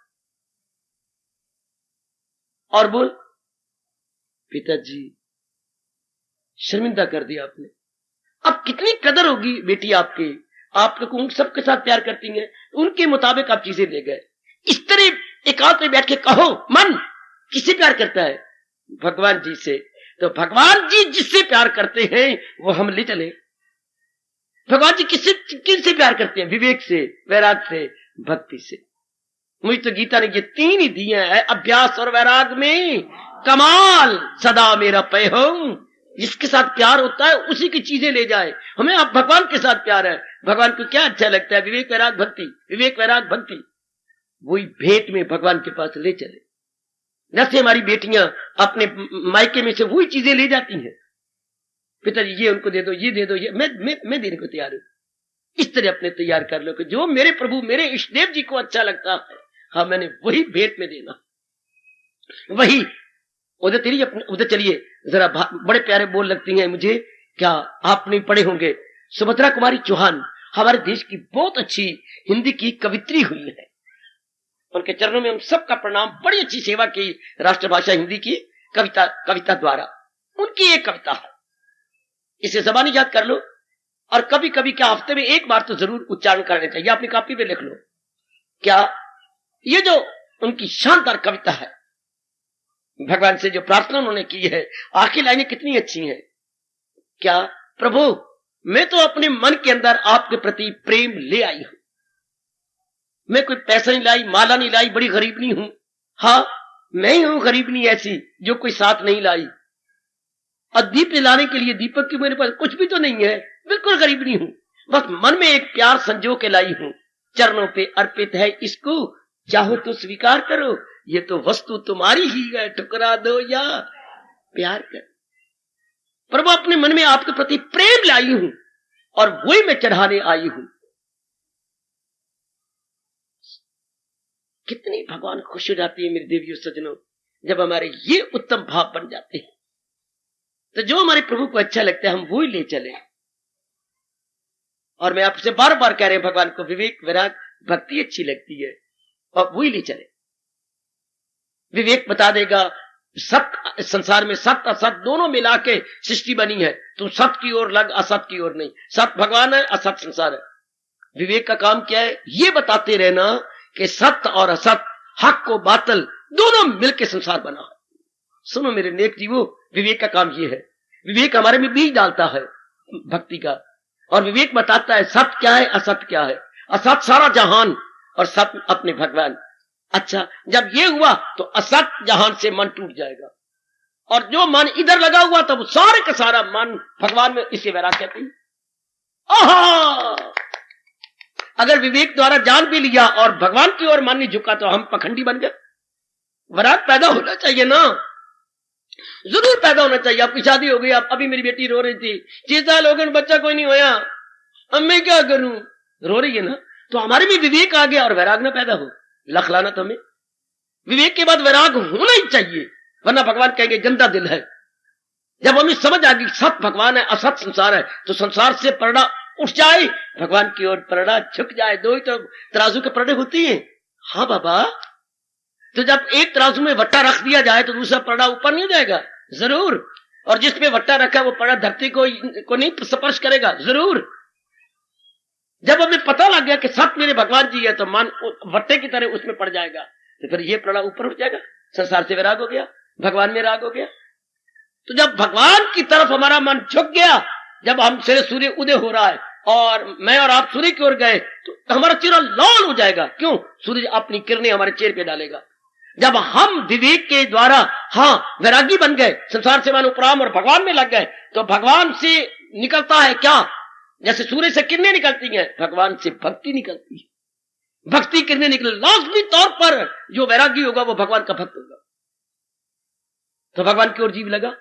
और बोल पिताजी शर्मिंदा कर दिया आपने। अब कितनी कदर होगी बेटी आपकी, आपको उन सबके साथ प्यार करती हैं, उनके मुताबिक आप चीजें ले गए। इस तरह एकांत में बैठ के कहो, मन किससे प्यार करता है? भगवान जी से। तो भगवान जी जिससे प्यार करते हैं वो हम ले चले। भगवान जी किससे प्यार करते हैं? विवेक से, वैराग से, भक्ति से। मुझे तो गीता ने ये 3 ही दिए हैं, अभ्यास और वैराग में कमाल सदा मेरा पे हो। जिसके साथ प्यार होता है उसी की चीजें ले जाए। हमें अब भगवान के साथ प्यार है, भगवान को क्या अच्छा लगता है? विवेक वैराग भक्ति, विवेक वैराग भक्ति। वही भेंट में भगवान के पास ले चले। जैसे हमारी बेटियां अपने मायके में से वही चीजें ले जाती हैं, पिताजी ये उनको दे दो, ये दे दो, ये मैं देने को तैयार हूं। इस तरह अपने तैयार कर लो कि जो मेरे प्रभु मेरे इष्टदेव जी को अच्छा लगता है, हाँ मैंने वही भेंट में देना। वही उधर तेरी उधर चलिए जरा, बड़े प्यारे बोल लगती हैं मुझे, क्या आप नहीं पढ़े होंगे? सुभद्रा कुमारी चौहान हमारे देश की बहुत अच्छी हिंदी की कवित्री हुई है, उनके चरणों में हम सबका प्रणाम। बड़ी अच्छी सेवा की राष्ट्रभाषा हिंदी की कविता द्वारा। उनकी एक कविता है, इसे ज़बानी याद कर लो, और कभी कभी क्या हफ्ते में 1 बार तो जरूर उच्चारण करना चाहिए। अपनी कॉपी पे लिख लो। क्या ये जो उनकी शानदार कविता है, भगवान से जो प्रार्थना उन्होंने की है, आखिर लाइनें कितनी अच्छी हैं। क्या प्रभु मैं तो अपने मन के अंदर आपके प्रति प्रेम ले आई हूं, मैं कोई पैसा नहीं लाई, माला नहीं लाई, बड़ी गरीबनी हूं। हाँ मैं ही हूं गरीबनी ऐसी जो कोई साथ नहीं लाई। और दीप जलाने के लिए दीपक की मेरे पास कुछ भी तो नहीं है, बिल्कुल गरीबनी हूं, बस मन में एक प्यार संजो के लाई हूं। चरणों पे अर्पित है इसको, चाहो तो स्वीकार करो, ये तो वस्तु तुम्हारी ही है, ठुकरा दो या प्यार कर। प्रभु अपने मन में आपके प्रति प्रेम लाई हूं और वही मैं चढ़ाने आई हूं। कितनी भगवान खुश हो जाती है मेरे देवियों सज्जनों, जब हमारे ये उत्तम भाव बन जाते हैं। तो जो हमारे प्रभु को अच्छा लगता है हम वही ले चले। और मैं आपसे बार बार कह रहे हैं, भगवान को विवेक वैराग भक्ति अच्छी लगती है और वही ले चले। विवेक बता देगा सत्य, संसार में सत्य असत दोनों मिला के सृष्टि बनी है, तुम सत्य की ओर लग, असत की ओर नहीं। सत्य भगवान है, असत संसार है। विवेक का काम क्या है? ये बताते रहना कि सत्य और असत, हक को बातिल दोनों मिलकर संसार बना है। सुनो मेरे नेक जीवो, विवेक का काम ये है। विवेक हमारे में बीज डालता है भक्ति का, और विवेक बताता है सत्य क्या है, असत्य क्या है। असत सारा जहान और सत्य अपने भगवान। अच्छा, जब ये हुआ तो असत जहान से मन टूट जाएगा, और जो मन इधर लगा हुआ था वो सारे का सारा मन भगवान में, इसे वैराग कहते हैं। अगर विवेक द्वारा जान भी लिया और भगवान की ओर मन नहीं झुका तो हम पखंडी बन गए। वैराग पैदा होना चाहिए ना, जरूर पैदा होना चाहिए। आपकी शादी हो गई, आप अभी मेरी बेटी रो रही थी, 6 साल हो गए बच्चा कोई नहीं होया, अब मैं क्या करूं, रो रही है ना, तो हमारे भी विवेक आ गया और वैराग ना पैदा हो। लखलाना तो हमें विवेक के बाद वैराग होना ही चाहिए, वरना भगवान कहेंगे गंदा दिल है। जब हमें समझ आ गई सत भगवान है, असत संसार है, तो संसार से परड़ा उठ जाए, भगवान की ओर परड़ा झुक जाए। दो ही तो तराजू के परड़े होती हैं। हाँ बाबा, तो जब एक तराजू में वट्टा रख दिया जाए तो दूसरा परड़ा ऊपर नहीं हो जाएगा? जरूर। और जिसमें वट्टा रखा है वो परड़ा धरती को नहीं स्पर्श करेगा? जरूर। जब हमें पता लग गया कि सत्य मेरे भगवान जी है तो मन वट्टे की तरह उसमें पड़ जाएगा, तो फिर ये परड़ा ऊपर उठ जाएगा, संसार से वैराग हो गया, भगवान में राग हो गया। तो जब भगवान की तरफ हमारा मन झुक गया, जब हम से सूर्य उदय हो रहा है और मैं और आप सूर्य की ओर गए, तो हमारा चेहरा लाल हो जाएगा। क्यों? सूर्य अपनी किरणें हमारे चेहरे पे डालेगा। जब हम विवेक के द्वारा वैरागी बन गए, संसार से मन उपराम और भगवान में लग गए, तो भगवान से निकलता है क्या? जैसे सूर्य से किरणें निकलती हैं, भगवान से भक्ति निकलती है। भक्ति किरणें निकले, लाजमी तौर पर जो वैरागी होगा वो भगवान का भक्त होगा, तो भगवान की ओर जीव लगा।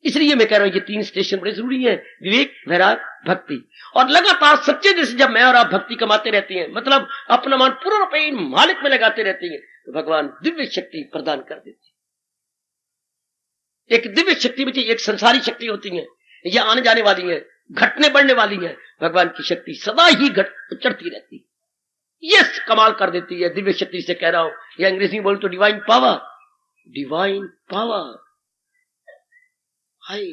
इसलिए मैं कह रहा हूं ये 3 स्टेशन बड़े जरूरी है, विवेक, वैराग, भक्ति। और लगातार सच्चे दिल से जब मैं और आप भक्ति कमाते रहते हैं, मतलब अपना मन पूर्ण रूप मालिक में लगाते रहते हैं, तो भगवान दिव्य शक्ति प्रदान कर देती है। एक दिव्य शक्ति बची, एक संसारी शक्ति होती है, ये आने जाने वाली है, घटने बढ़ने वाली है। भगवान की शक्ति सदा ही चढ़ती रहती है, ये कमाल कर देती है। दिव्य शक्ति से कह रहा हूं, या अंग्रेजी में बोल तो डिवाइन पावर, डिवाइन पावर। हाय,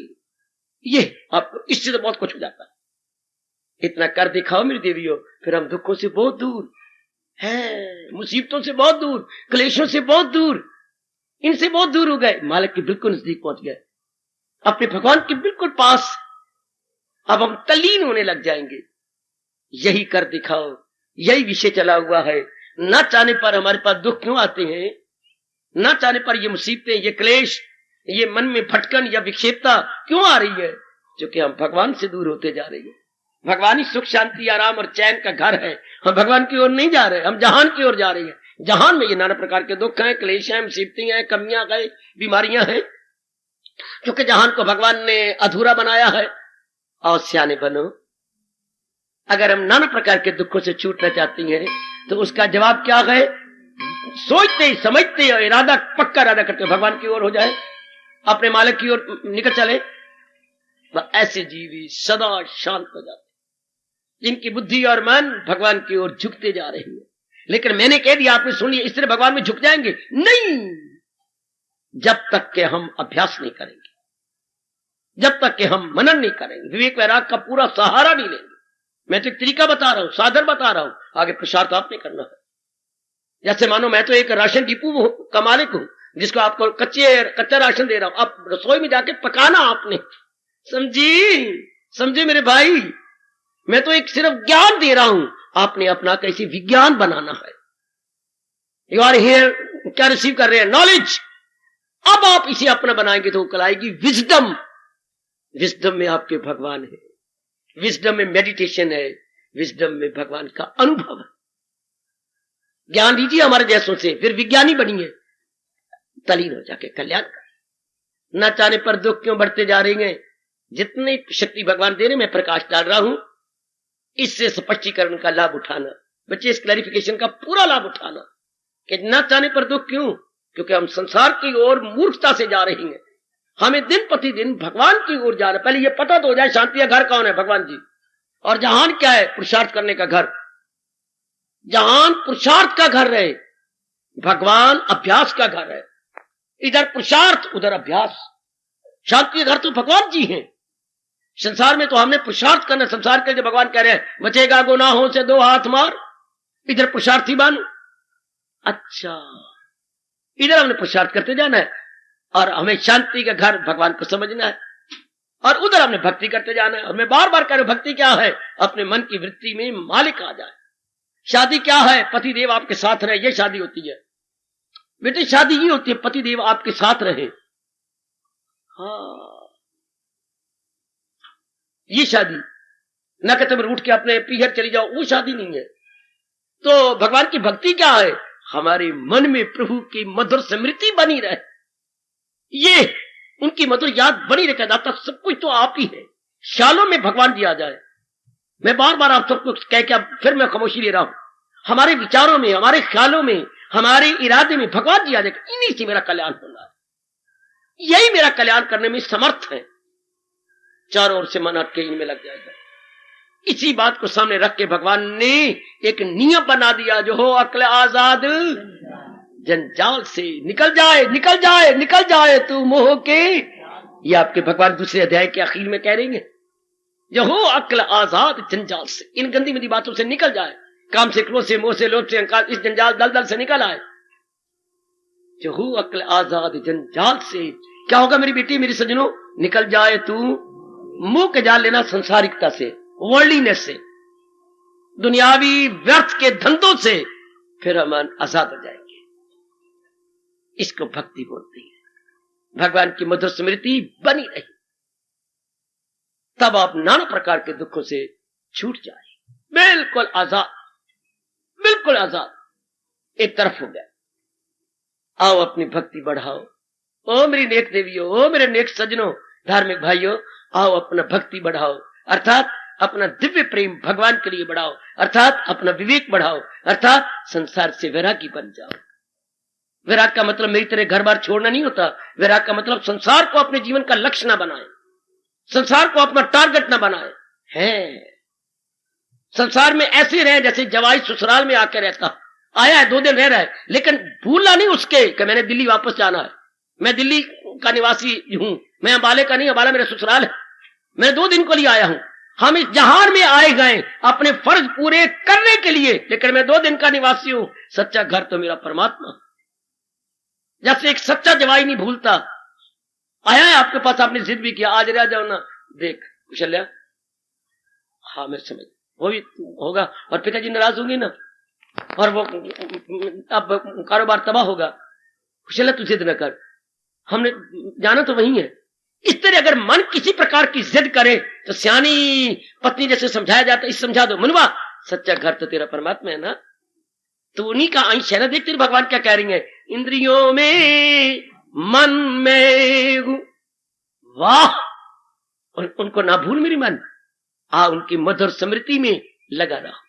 ये आपको इससे तो बहुत कुछ हो जाता है। इतना कर दिखाओ मेरी देवियों, फिर हम दुखों से बहुत दूर हैं, मुसीबतों से बहुत दूर, क्लेशों से बहुत दूर, इनसे बहुत दूर हो गए, मालिक के बिल्कुल नजदीक पहुंच गए, अपने भगवान के बिल्कुल पास। अब हम तल्लीन होने लग जाएंगे। यही कर दिखाओ, यही विषय चला हुआ है। ना चाहने पर हमारे पास दुख क्यों आते हैं? ना चाहने पर ये मुसीबतें, ये क्लेश, ये मन में भटकन या विक्षेपता क्यों आ रही है? क्योंकि हम भगवान से दूर होते जा रहे हैं। भगवान ही सुख, शांति, आराम और चैन का घर है। हम भगवान की ओर नहीं जा रहे, हम जहान की ओर जा रहे हैं। जहान में ये नाना प्रकार के दुख हैं, क्लेश हैं, मुसीबतें हैं, कमियां हैं, बीमारियां हैं, क्योंकि जहान को भगवान ने अधूरा बनाया है। और सियाने बनो, अगर हम नाना प्रकार के दुखों से छूटना चाहती हैं तो उसका जवाब क्या है? सोचते समझते और इरादा, पक्का इरादा करते भगवान की ओर हो जाए, अपने मालिक की ओर निकल चले। वह ऐसे जीवी सदा शांत हो जाते, जिनकी बुद्धि और मन भगवान की ओर झुकते जा रहे हैं। लेकिन मैंने कह दिया, आपने सुन लिया, इससे भगवान में झुक जाएंगे? नहीं, जब तक के हम अभ्यास नहीं करेंगे, जब तक कि हम मनन नहीं करेंगे, विवेक वैराग का पूरा सहारा नहीं लेंगे। मैं तो एक तरीका बता रहा हूं, साधन बता रहा हूं, आगे प्रसार तो आपने करना है। जैसे मानो मैं तो एक राशन डिपो का मालिक हूं, जिसको आपको कच्चा राशन दे रहा हूं, अब रसोई में जाके पकाना आपने। समझे मेरे भाई, मैं तो एक सिर्फ ज्ञान दे रहा हूं, आपने अपना कैसे विज्ञान बनाना है। यू आर हियर, क्या रिसीव कर रहे हैं? नॉलेज। अब आप इसे अपना बनाएंगे तो कल आएगी विजडम। विजडम में आपके भगवान है, विजडम में मेडिटेशन है, विजडम में भगवान का अनुभव है। ज्ञान लीजिए हमारे जैसों से, फिर विज्ञानी बनिए, तलीन हो जाके कल्याण कर। न चाहने पर दुख क्यों बढ़ते जा रहे हैं? जितनी शक्ति भगवान दे रहे, मैं प्रकाश डाल रहा हूं, इससे स्पष्टीकरण का लाभ उठाना, बच्चे इस क्लैरिफिकेशन का पूरा लाभ उठाना कि न चाहने पर दुख क्यों? क्योंकि हम संसार की ओर मूर्खता से जा रहे हैं। हमें दिन प्रतिदिन भगवान की ओर जाना, पहले ये पता तो हो जाए शांति का घर कौन है? भगवान जी। और जहान क्या है? पुरुषार्थ करने का घर। जहान पुरुषार्थ का घर है, भगवान अभ्यास का घर है। इधर पुरुषार्थ उधर अभ्यास। शांति के घर तो भगवान जी हैं। संसार में तो हमने पुरुषार्थ करना। संसार के जो भगवान कह रहे हैं बचेगा गुनाहों से 2 हाथ मार, इधर पुरुषार्थी बन। अच्छा, इधर हमने पुरुषार्थ करते जाना है और हमें शांति का घर भगवान को समझना है, और उधर हमने भक्ति करते जाना है। और मैं बार बार कह रहा हूं, भक्ति क्या है? अपने मन की वृत्ति में मालिक आ जाए। शादी क्या है? पति देव आपके साथ रहे, ये शादी होती है बेटे। शादी ये होती है पति देव आपके साथ रहे। हाँ, ये शादी न कि तुम रूठ के अपने पीहर चली जाओ, वो शादी नहीं है। तो भगवान की भक्ति क्या है? हमारे मन में प्रभु की मधुर स्मृति बनी रहे, ये उनकी मधुर याद बनी रखे। दाता सब कुछ तो आप ही है। ख्यालों में भगवान जी आ जाए। मैं बार बार आप सबको कह के फिर मैं खामोशी ले रहा हूं। हमारे विचारों में, हमारे ख्यालों में, हमारे इरादे में भगवान जी आ जाए। इन्हीं से मेरा कल्याण होना है, यही मेरा कल्याण करने में समर्थ है। चारों ओर से मन हट के इनमें लग जाएगा। इसी बात को सामने रख के भगवान ने एक नियम बना दिया, जो हो अक्ल आजाद जंजाल से निकल जाए, निकल जाए, निकल जाए तू मोह के। ये आपके भगवान दूसरे अध्याय के आखिर में कह रहे हैं, जो हो अक्ल आजाद जंजाल से, इन गंदी मंदी बातों से निकल जाए। काम से, क्रोध से, मोह से, लोभ से, अहंकार, इस जंजाल दलदल से निकल आए। जो हो अक्ल आजाद जंजाल से। क्या होगा मेरी बेटी, मेरी सजनों? निकल जाए तू मुंह के जाल लेना संसारिकता से, वर्ल्डलीनेस से, दुनियावी व्यर्थ के धंधों से, फिर हम आजाद हो जाएंगे। इसको भक्ति बोलते हैं। भगवान की मधुर स्मृति बनी रही, तब आप नाना प्रकार के दुखों से छूट जाए। बिल्कुल आजाद, बिल्कुल आजाद एक तरफ हो गया। आओ अपनी भक्ति बढ़ाओ। ओ मेरी नेक देवियों, ओ मेरे नेक सजनों, धार्मिक भाइयों, आओ अपना भक्ति बढ़ाओ, अर्थात अपना दिव्य प्रेम भगवान के लिए बढ़ाओ, अर्थात अपना विवेक बढ़ाओ, अर्थात संसार से वैरागी बन जाओ। वैराग का मतलब मेरी तरह घर बार छोड़ना नहीं होता। वैराग का मतलब संसार को अपने जीवन का लक्ष्य ना बनाए, संसार को अपना टारगेट ना बनाए। है संसार में ऐसे रहे जैसे जवाई ससुराल में आकर रहता, आया है 2 दिन रह रहा है, लेकिन भूलना नहीं उसके कि मैंने दिल्ली वापस जाना है, मैं दिल्ली का निवासी हूं, मैं अंबाले का नहीं, अंबाला मेरा ससुराल है, मैं 2 दिन को लिए आया हूं। हम इस जहान में आए गए अपने फर्ज पूरे करने के लिए, लेकिन मैं 2 दिन का निवासी हूं। सच्चा घर तो मेरा परमात्मा। जैसे एक सच्चा जवाई नहीं भूलता, आया है आपके पास, आपने जिद भी किया, आज रह जाओ ना, देख कुशल्या, हाँ मैं समझ, वो भी होगा, और पिताजी नाराज होंगे ना, और वो अब कारोबार तबाह होगा। कुशल्या तू जिद न कर, हमने जाना तो वही है। इस तरह अगर मन किसी प्रकार की जिद करे तो सियानी पत्नी जैसे समझाया जाता, इस समझा दो मनवा, सच्चा घर तो तेरा परमात्मा है ना, तो उन्हीं का अंश है ना। देख तेरे भगवान क्या कह रही है, इंद्रियों में मन में हूं, वाह, उनको ना भूल मेरी मन, उनकी मधुर स्मृति में लगा रहा।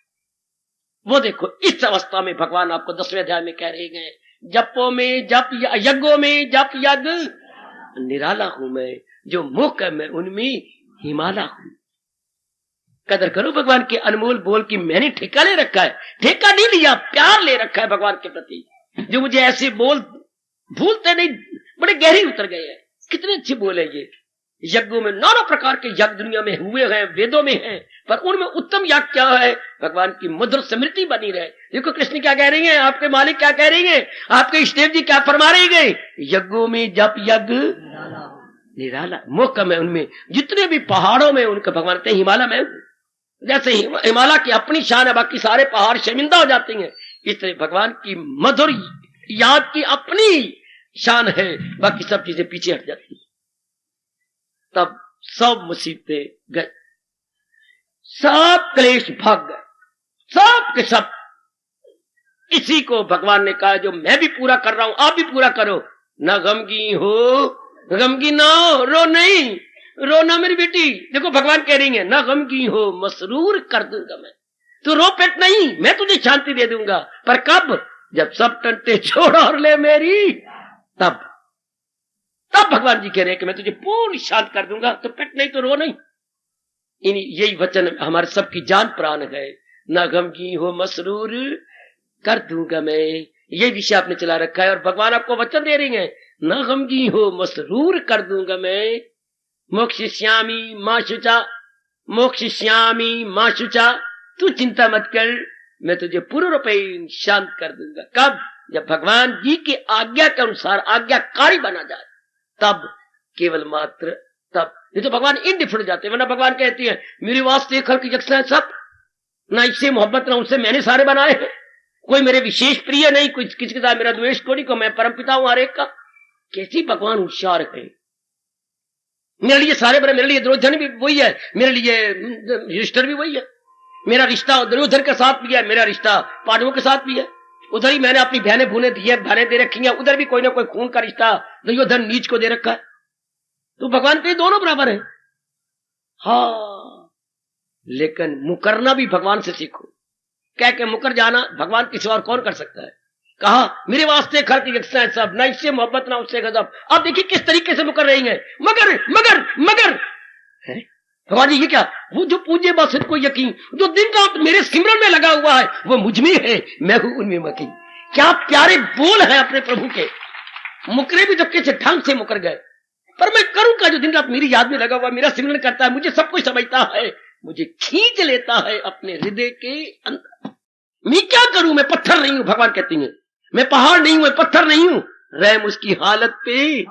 वो देखो इस अवस्था में भगवान आपको 10वें अध्याय में कह रहे हैं, जपों में जप, यज्ञों में जप यज्ञ निराला हूं मैं, जो मुख है मैं उनमें हिमाला हूं। कदर करो भगवान के अनमोल बोल की। मैंने ठेका ले रखा है, ठेका नहीं लिया, प्यार ले रखा है भगवान के प्रति, जो मुझे ऐसे बोल भूलते नहीं, बड़े गहरे उतर गए हैं। कितने अच्छे बोल है ये। यज्ञों में नाना प्रकार के यज्ञ दुनिया में हुए हैं, वेदों में हैं, पर उनमें उत्तम यज्ञ क्या है? भगवान की मधुर स्मृति बनी रहे। देखो कृष्ण क्या कह रही हैं, आपके मालिक क्या कह रही हैं, आपके इष्टदेव जी क्या फरमा रहे गए, यज्ञों में जप यज्ञ निराला, मुख में उनमें, जितने भी पहाड़ों में उनका भगवान कहते हैं हिमालय में, जैसे हिमालय की अपनी शान है, बाकी सारे पहाड़ शर्मिंदा हो जाते हैं, इस तरह भगवान की मधुर याद की अपनी शान है, बाकी सब चीजें पीछे हट जाती हैं। तब सब मुसीबतें गए, सब क्लेश भाग गए, सब के सब। इसी को भगवान ने कहा, जो मैं भी पूरा कर रहा हूं आप भी पूरा करो। ना गमगी हो, गमगी ना हो, रो नहीं, रोना मेरी बेटी। देखो भगवान कह रही है, ना गमगी हो मसरूर कर दूंगा मैं, तू रो पेट नहीं, मैं तुझे शांति दे दूंगा, पर कब? जब सब टंटे छोड़ और ले मेरी, तब भगवान जी कह रहे हैं कि मैं तुझे पूर्ण शांत कर दूंगा, तो पेट नहीं तो रो नहीं। यही वचन हमारे सबकी जान प्राण है। ना गम की हो मसरूर कर दूंगा मैं। ये विषय आपने चला रखा है और भगवान आपको वचन दे रही हैं, ना गम की हो मसरूर कर दूंगा मैं। मोक्षिष्यामि मां शुचा, मोक्षिष्यामि मां शुचा, तू चिंता मत कर, मैं तुझे पूर्ण रूप से शांत कर दूंगा। कब? जब भगवान जी की आज्ञा के अनुसार आज्ञाकारी बना जाए, तब, केवल मात्र तब। ये तो भगवान इंडिफरेंट हो जाते हैं, वरना भगवान कहती है मेरे वास्ते खल्क यकसा है सब, ना इससे मोहब्बत ना उससे मैंने सारे बनाए हैं, कोई मेरे विशेष प्रिय नहीं, कोई किसी के साथ मेरा द्वेष को नहीं, को मैं परम पिता हूं हर एक का। कैसी भगवान होशियार है, मेरे लिए सारे बने, मेरे लिए दुर्योधन भी वही है, मेरे लिए युधिष्ठिर भी वही है, मेरा रिश्ता दुर्योधन के साथ भी है, मेरा रिश्ता पांडवों के साथ भी है। उधर ही मैंने अपनी बहनें भूने दी है, बहनें दे रखी हैं, उधर भी कोई ना कोई खून का रिश्ता दुर्योधन नीच को दे रखा है। तो भगवान के दोनों बराबर है। हाँ, लेकिन मुकरना भी भगवान से सीखो। कह के मुकर जाना भगवान किसी और कौन कर सकता है। कहा मेरे वास्ते खल्क यकसा है सब, ना इससे मोहब्बत ना उससे गजब। अब देखिए किस तरीके से मुकर रही हैं, मगर मगर मगर है भगवान जी। ये क्या? वो जो पूज्य बासित को यकीन, जो दिन रात मेरे सिमरन में लगा हुआ है, वो मुझ में है, मैं हूं उनमें मकीन। क्या प्यारे बोल है अपने प्रभु के। मुकरे भी तो कैसे ढंग से मुकर गए, पर मैं करूंगा जो दिन रात मेरी याद में लगा हुआ, मेरा सिमरन करता है, मुझे सब कुछ समझता है, मुझे खींच लेता है अपने हृदय के अंदर। मैं क्या करूं? मैं पत्थर नहीं हूं, भगवान कहती हैं, मैं पहाड़ नहीं हूं, मैं पत्थर नहीं हूं। रहम उसकी हालत पे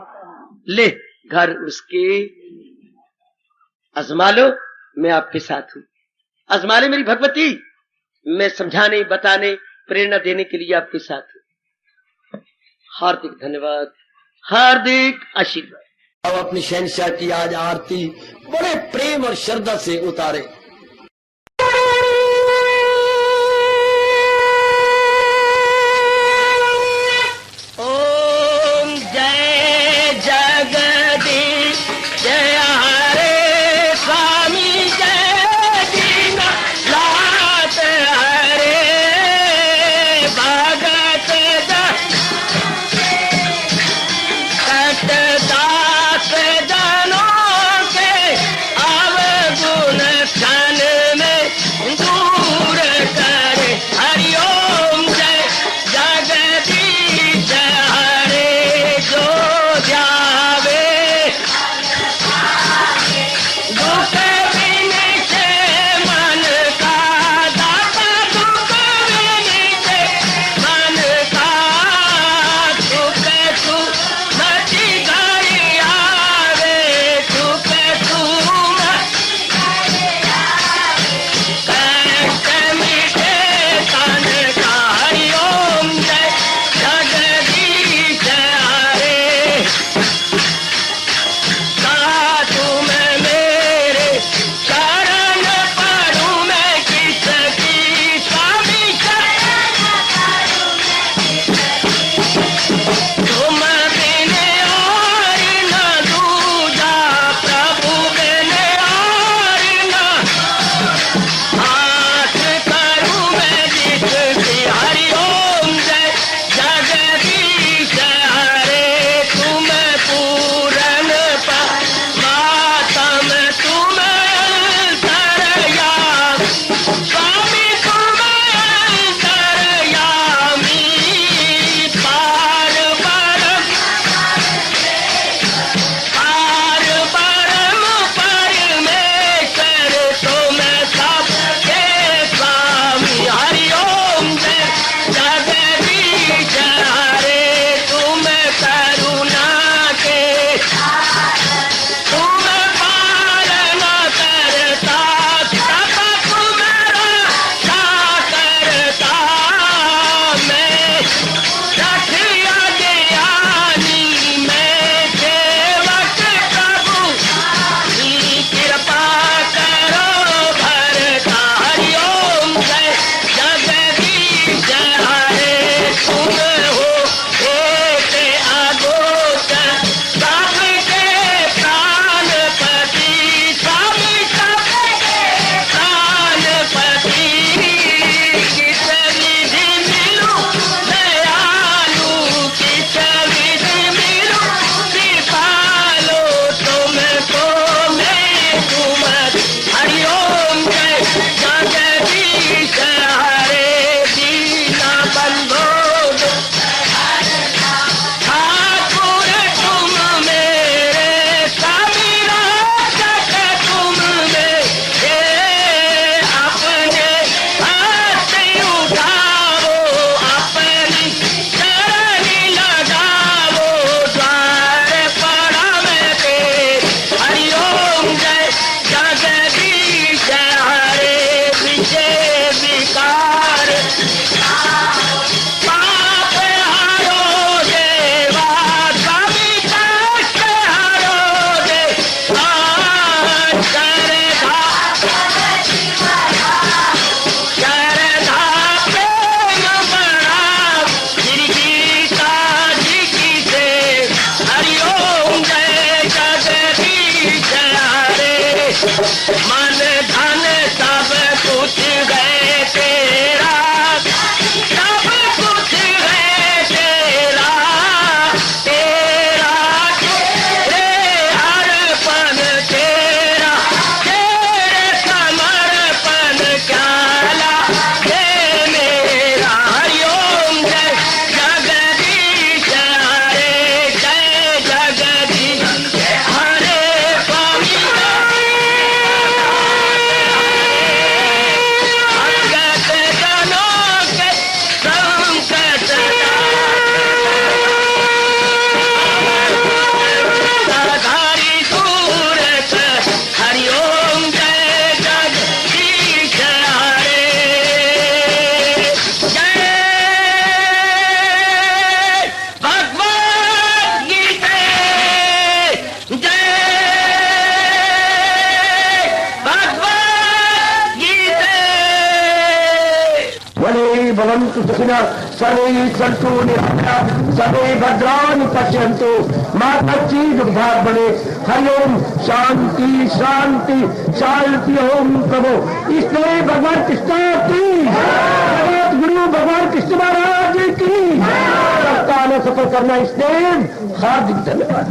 ले, घर उसके आजमा लो, मैं आपके साथ हूं। आजमा ले मेरी भगवती, मैं समझाने बताने प्रेरणा देने के लिए आपके साथ हूं। हार्दिक धन्यवाद, हार्दिक आशीर्वाद। अब अपनी शहंशाह की आज आरती बड़े प्रेम और श्रद्धा से उतारे। ओम जय जगदीश जय हरे स्वामी, जय दीना लात हरे भगत दास जनों के अवगुण श्रद्धा श्रद्धा प्रेम बड़ा श्री गीता जी की से हरिओम जय जगदीश हरे मन धन सब कुछ है तेरा सब कुछ है तेरा तेरा तेरे अर्पण तेरा तेरे समर्पण क्याला हे मेरा हरिओम जय जगदीश हरे जय जगदीश हरे स्वामी अंगत जनों के संकट सरदारी सूरत हरिओम जय जगदीश हरे जय भगवद गीता जय भगवद गीता वने भवन्तु सुखिनः सर्वे सन्तु निरामयाः सर्वे भद्राणि पश्यन्तु मा कश्चित् दुर्भाग् भवेत् हरि ओम शांति शांति शांति ओम प्रभु इसलिए भगवान कृष्ण की जगत गुरु भगवान कृष्ण महाराज की सत्ता सफल करना इसलिए हार्दिक धन्यवाद।